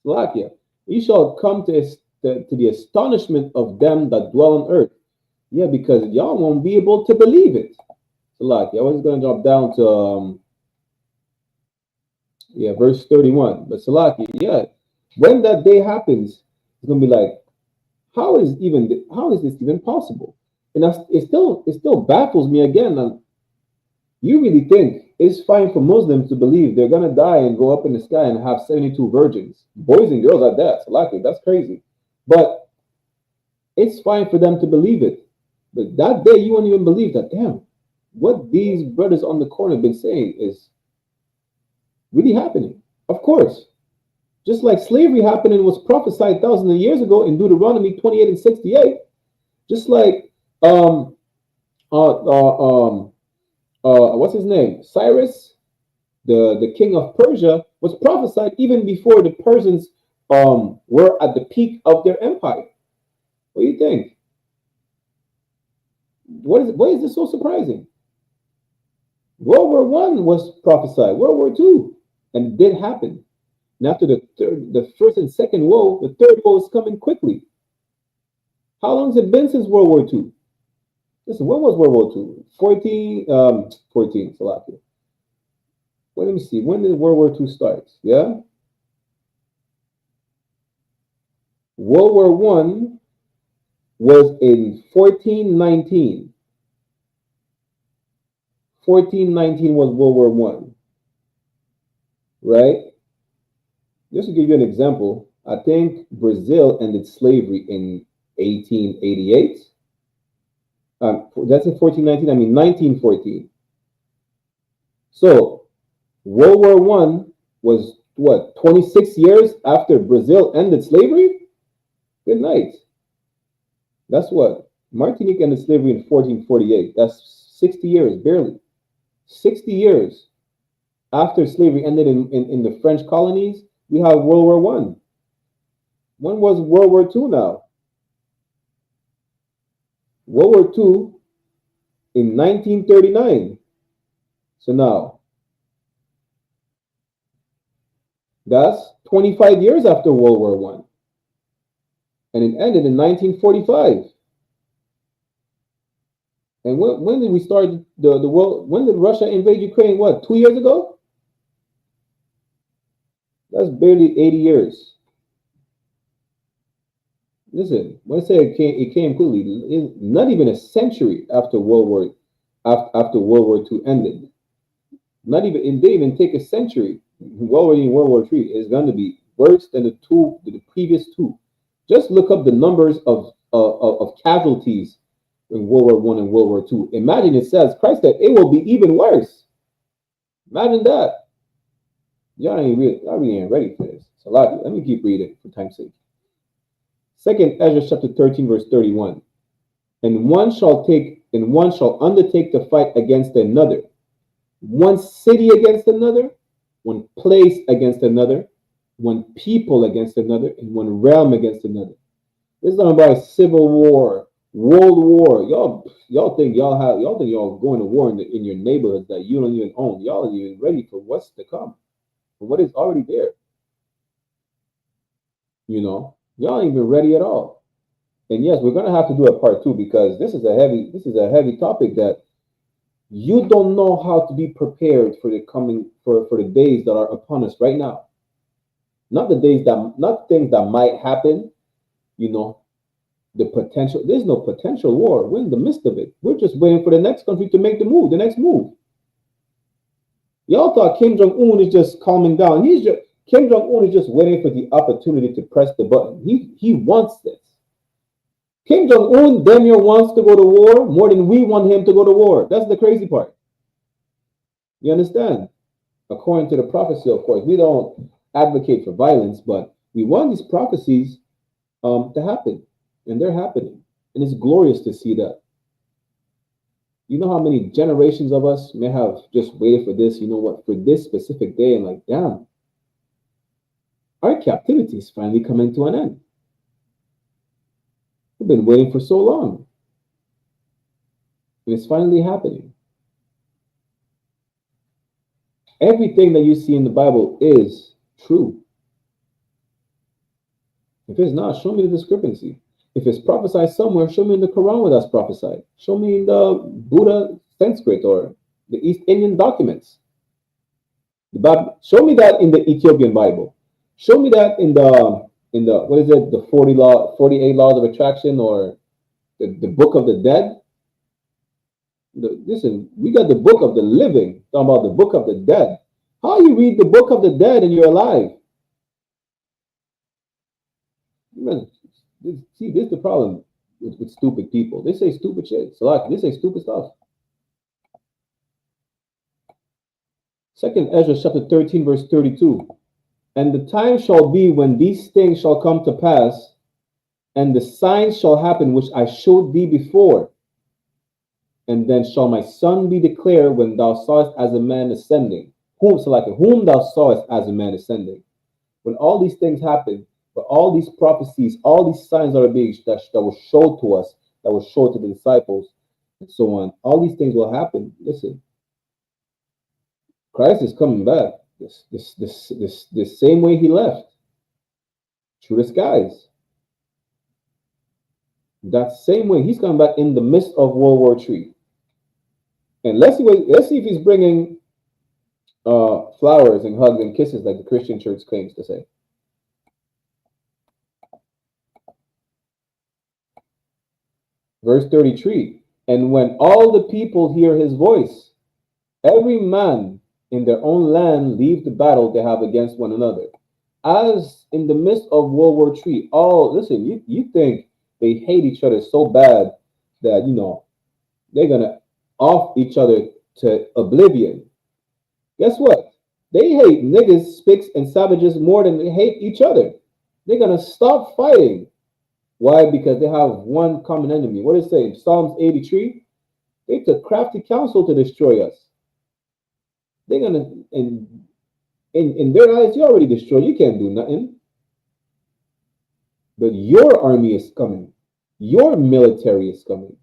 Salakia. You shall come to the astonishment of them that dwell on earth. Yeah, because y'all won't be able to believe it. Salakia. I was going to drop down to verse 31. But Salakia, yeah, when that day happens, it's gonna be like, how is this even possible? And it still baffles me again. And you really think it's fine for Muslims to believe they're gonna die and go up in the sky and have 72 virgins, boys and girls at that? Salakia, that's crazy. But it's fine for them to believe it. But that day, you won't even believe that. Damn, what these brothers on the corner have been saying is really happening. Of course. Just like slavery happened and was prophesied thousands of years ago in Deuteronomy 28 and 68. Just like what's his name? Cyrus, the king of Persia, was prophesied even before the Persians were at the peak of their empire. What do you think? Why is this so surprising? World War I was prophesied, World War II, and it did happen. And after the first and second woe, the third woe is coming quickly. How long has it been since World War II? Listen, when was World War II? 14, Salakia. Well, let me see. When did World War II start? Yeah? World War I was in 1419. 1419 was World War I. Right? Just to give you an example, I think Brazil ended slavery in 1888. That's in 1419. I mean 1914. So World War I was what, 26 years after Brazil ended slavery? Good night. That's what? Martinique ended slavery in 1448. That's 60 years, barely. 60 years after slavery ended in the French colonies, we have World War One. When was World War II now? World War II in 1939. So now, that's 25 years after World War One. And it ended in 1945. And when did we start the world? When did Russia invade Ukraine? What, 2 years ago? That's barely 80 years. Listen, when I say it came quickly, not even a century after World War II ended. Not even, it didn't even take a century. World War II and World War III is going to be worse than the previous two. Just look up the numbers of casualties in World War I and World War II. Imagine, it says, Christ said it will be even worse. Imagine that. Y'all really ain't ready for this. It's a lot. Let me keep reading for time's sake. 2 Ezra chapter 13, verse 31. And one shall undertake to fight against another, one city against another, one place against another, one people against another, and one realm against another. This is not about civil war, world war. Y'all think y'all going to war in your neighborhoods that you don't even own. Y'all aren't even ready for what's to come, for what is already there. You know, y'all ain't even ready at all. And yes, we're gonna have to do a part 2 because this is a heavy topic that you don't know how to be prepared for the days that are upon us right now. Not things that might happen, you know, the potential. There's no potential war. We're in the midst of it. We're just waiting for the next country to make the next move. Y'all thought Kim Jong-un is just calming down. Kim Jong-un is just waiting for the opportunity to press the button. He wants this. Kim Jong-un damn near wants to go to war more than we want him to go to war. That's the crazy part. You understand? According to the prophecy, of course, we don't advocate for violence, but we want these prophecies to happen, and they're happening, and it's glorious to see that. You know how many generations of us may have just waited for this, you know what, for this specific day, and like, damn, our captivity is finally coming to an end. We've been waiting for so long, and it's finally happening. Everything that you see in the Bible is true. If it's not, show me the discrepancy. If it's prophesied somewhere, show me in the Quran where that's prophesied. Show me in the Buddha Sanskrit or the East Indian documents. The Bible, show me that in the Ethiopian Bible. Show me that in the what is it, the 48 laws of attraction, or the book of the dead. Listen, we got the book of the living, talking about the book of the dead. How you read the book of the dead and you're alive? Man, see, this is the problem with stupid people. They say stupid shit. So they say stupid stuff. 2 Ezra chapter 13, verse 32. And the time shall be when these things shall come to pass, and the signs shall happen which I showed thee before. And then shall my son be declared when thou sawest as a man ascending. Whom thou sawest as a man ascending. When all these things happen, but all these prophecies, all these signs that were showed to us, that were showed to the disciples, and so on, all these things will happen. Listen, Christ is coming back. This same way he left, through the skies. That same way he's coming back in the midst of World War III. And let's see if he's bringing flowers and hugs and kisses like the Christian church claims to say. Verse 33, and when all the people hear his voice, every man in their own land leave the battle they have against one another. As in the midst of World War III, listen, you think they hate each other so bad that, you know, they're going to off each other to oblivion. Guess what? They hate niggas, spicks, and savages more than they hate each other. They're going to stop fighting. Why? Because they have one common enemy. What does it say? Psalms 83, they took crafty counsel to destroy us. They're gonna, in their eyes, you're already destroyed. You can't do nothing. But your army is coming. Your military is coming.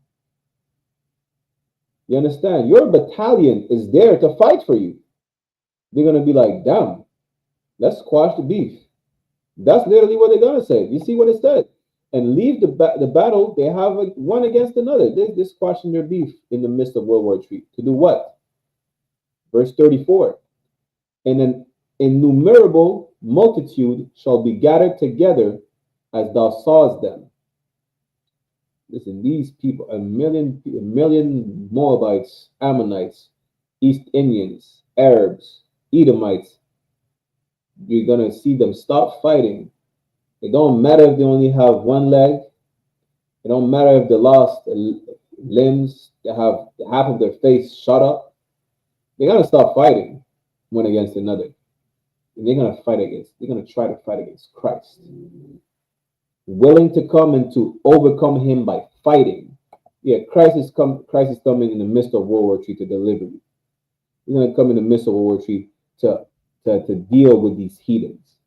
You understand? Your battalion is there to fight for you. They're gonna be like, damn, let's squash the beef. That's literally what they're gonna say. You see what it said? And leave the battle. They have one against another. They're squashing their beef in the midst of World War III. To do what? Verse 34. And an innumerable multitude shall be gathered together as thou sawest them. Listen, these people, a million Moabites, Ammonites, East Indians, Arabs, Edomites, you're going to see them stop fighting. It don't matter if they only have one leg. It don't matter if they lost limbs, they have half of their face shot up. They're going to stop fighting one against another. And they're going to try to fight against Christ. Willing to come and to overcome him by fighting. Yeah, Christ is coming in the midst of World War III to deliver you. He's going to come in the midst of World War III to deal with these heathens,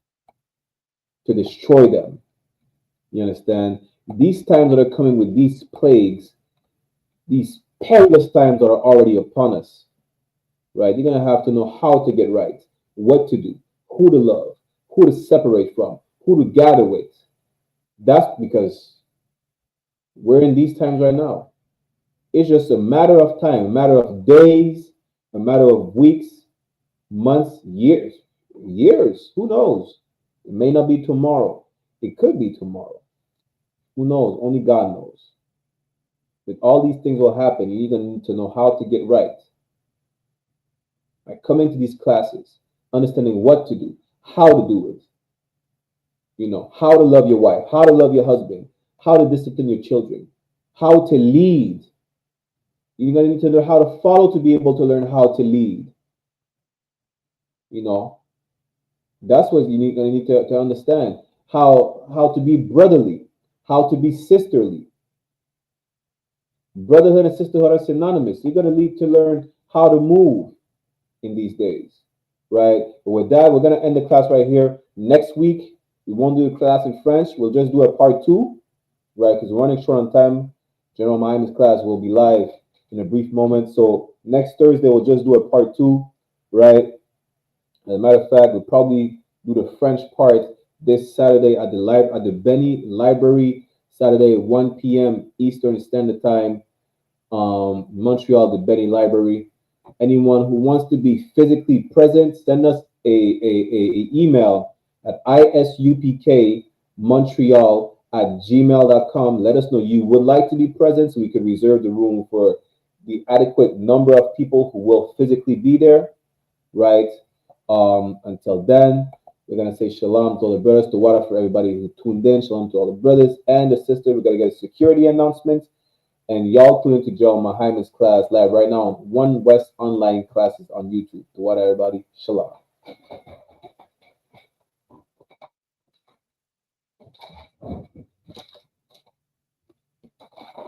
to destroy them. You understand? These times that are coming with these plagues, these perilous times that are already upon us, right? You're going to have to know how to get right, what to do, who to love, who to separate from, who to gather with. That's because we're in these times right now. It's just a matter of time, a matter of days, a matter of weeks, months, years. Who knows? It may not be tomorrow. It could be tomorrow. Who knows? Only God knows. But all these things will happen. You're going to need to know how to get right. By coming to these classes, understanding what to do, how to do it. You know, how to love your wife, how to love your husband, how to discipline your children, how to lead. You're going to need to learn how to follow to be able to learn how to lead. You know, that's what you're going to need to understand. How to be brotherly, how to be sisterly. Brotherhood and sisterhood are synonymous. You're going to need to learn how to move in these days, right? But with that, we're going to end the class right here. Next week, we won't do a class in French. We'll just do a part 2, right? Because we're running short on time. General Miami's class will be live in a brief moment. So next Thursday, we'll just do a part 2, right? As a matter of fact, we'll probably do the French part this Saturday at the Benny Library, Saturday at 1 p.m. Eastern Standard Time, Montreal, the Benny Library. Anyone who wants to be physically present, send us a email at ISUPKmontreal@gmail.com. Let us know you would like to be present so we can reserve the room for the adequate number of people who will physically be there, right? Until then, we're going to say shalom to all the brothers, to water for everybody who tuned in. Shalom to all the brothers and the sisters. We're going to get a security announcement. And y'all tune into Joe Mahaiman's class live right now on One West Online Classes on YouTube. To water everybody, shalom.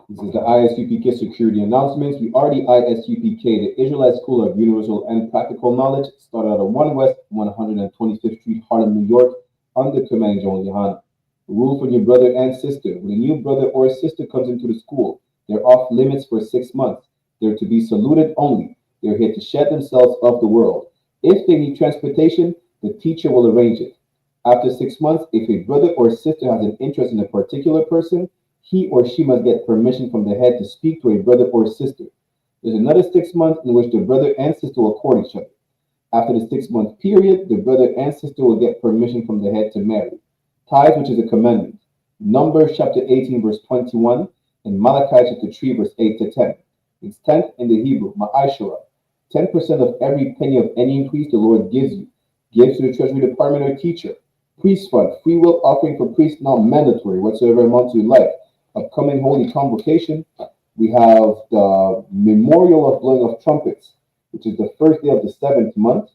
This is the I.S.U.P.K security announcements. We are the I.S.U.P.K, the Israelite School of Universal and Practical Knowledge, started out of 1 West 125th Street, Harlem, New York, under commanding General YAHANNA. Rule for your brother and sister. When a new brother or sister comes into the school, they're off limits for 6 months. They're to be saluted only. They're here to shed themselves of the world. If they need transportation, the teacher will arrange it. After 6 months, if a brother or sister has an interest in a particular person, he or she must get permission from the head to speak to a brother or sister. There's another 6 months in which the brother and sister will court each other. After the 6 month period, the brother and sister will get permission from the head to marry. Tithes, which is a commandment. Numbers chapter 18, verse 21, and Malachi chapter 3, verse 8 to 10. It's 10th in the Hebrew, ma'ashara. 10% of every penny of any increase the Lord gives you. Gives to the treasury department or teacher. Priest fund, free will offering for priests, not mandatory, whatsoever amount you like. Upcoming holy convocation, we have the memorial of blowing of trumpets, which is the first day of the 7th month.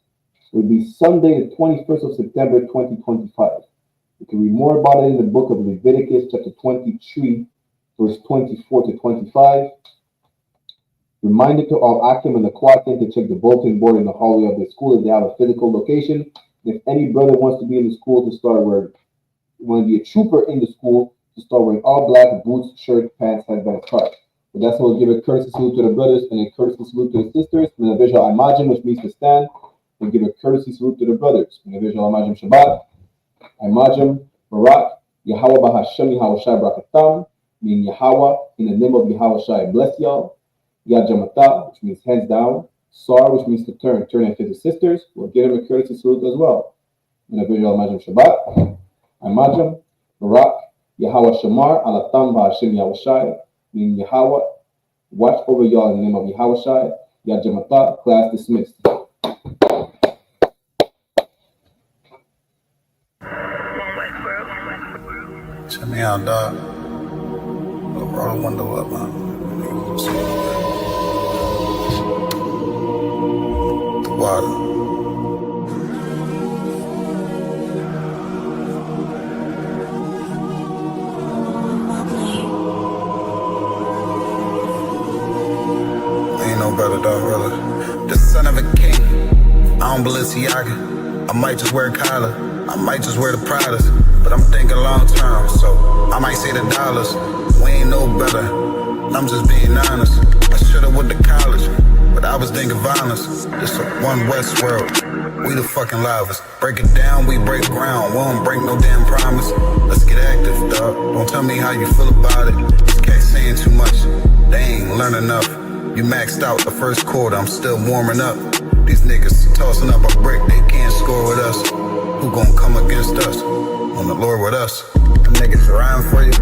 It will be Sunday, the 21st of September, 2025. You can read more about it in the book of Leviticus, chapter 23, verse 24 to 25. Reminder to all Akim and the Quad team to check the bulletin board in the hallway of the school if they have a physical location. If any brother wants to be in the school to start wearing, want to be a trooper in the school to start wearing all black boots, shirt, pants, headband, cut. But that's what we'll give a courtesy salute to the brothers and a courtesy salute to the sisters. In the visual imagine, which means to stand, and give a courtesy salute to the brothers. In the visual imagine Shabbat, imagine Barak, Yahweh Bahashem, Yahweh Shai Brakatam, meaning Yahweh, in the name of Yahweh Shai, bless y'all. Yajamata, which means hands down. Sar, which means to turn and face the sisters. We'll give them a courtesy salute as well. In the visual imagine Shabbat, imagine Barak, Yahweh Shamar, Alatam Bahashem Yahweh Shai, meaning Yahweh, watch over y'all in the name of Yahweh Shai. Yajamata, class dismissed. Check me out, dog. Roll the window up, man. The water. Ain't no better, dog, brother. The son of a king. I don't Balenciaga. I might just wear collar. I might just wear the Pradas. But I'm thinking long term, so I might say the dollars. We ain't no better. I'm just being honest. I should've went to college, but I was thinking violence. It's a one West world. We the fucking livest. Break it down, we break ground. We don't break no damn promise. Let's get active, dog. Don't tell me how you feel about it. These cats saying too much. They ain't learn enough. You maxed out the first quarter. I'm still warming up. These niggas tossing up a brick. They can't score with us. Who gon' come against us? On the Lord with us. Them niggas riding for you.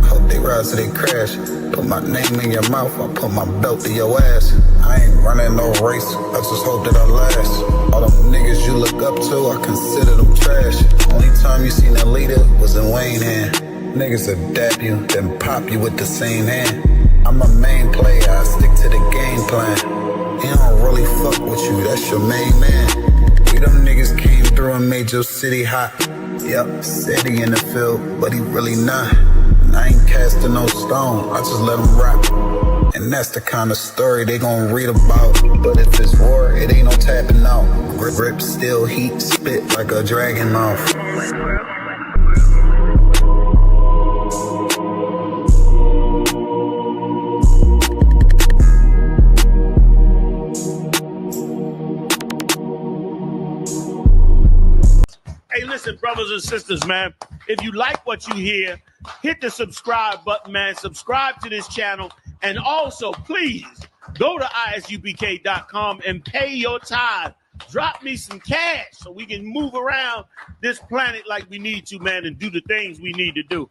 Hope they ride till they crash. Put my name in your mouth. I put my belt to your ass. I ain't running no race. I just hope that I last. All them niggas you look up to, I consider them trash. Only time you seen a leader was in Wayne hand. Niggas will dap you, then pop you with the same hand. I'm a main player. I stick to the game plan. He don't really fuck with you. That's your main man. We them niggas came through and made your city hot. Yep, said he in the field, but he really not. And I ain't casting no stone, I just let him rock. And that's the kind of story they gon' read about. But if it's war, it ain't no tapping out. Grip still heat, spit like a dragon mouth. Hey, listen, brothers and sisters, man. If you like what you hear, hit the subscribe button, man. Subscribe to this channel. And also, please, go to ISUPK.com and pay your tithe. Drop me some cash so we can move around this planet like we need to, man, and do the things we need to do.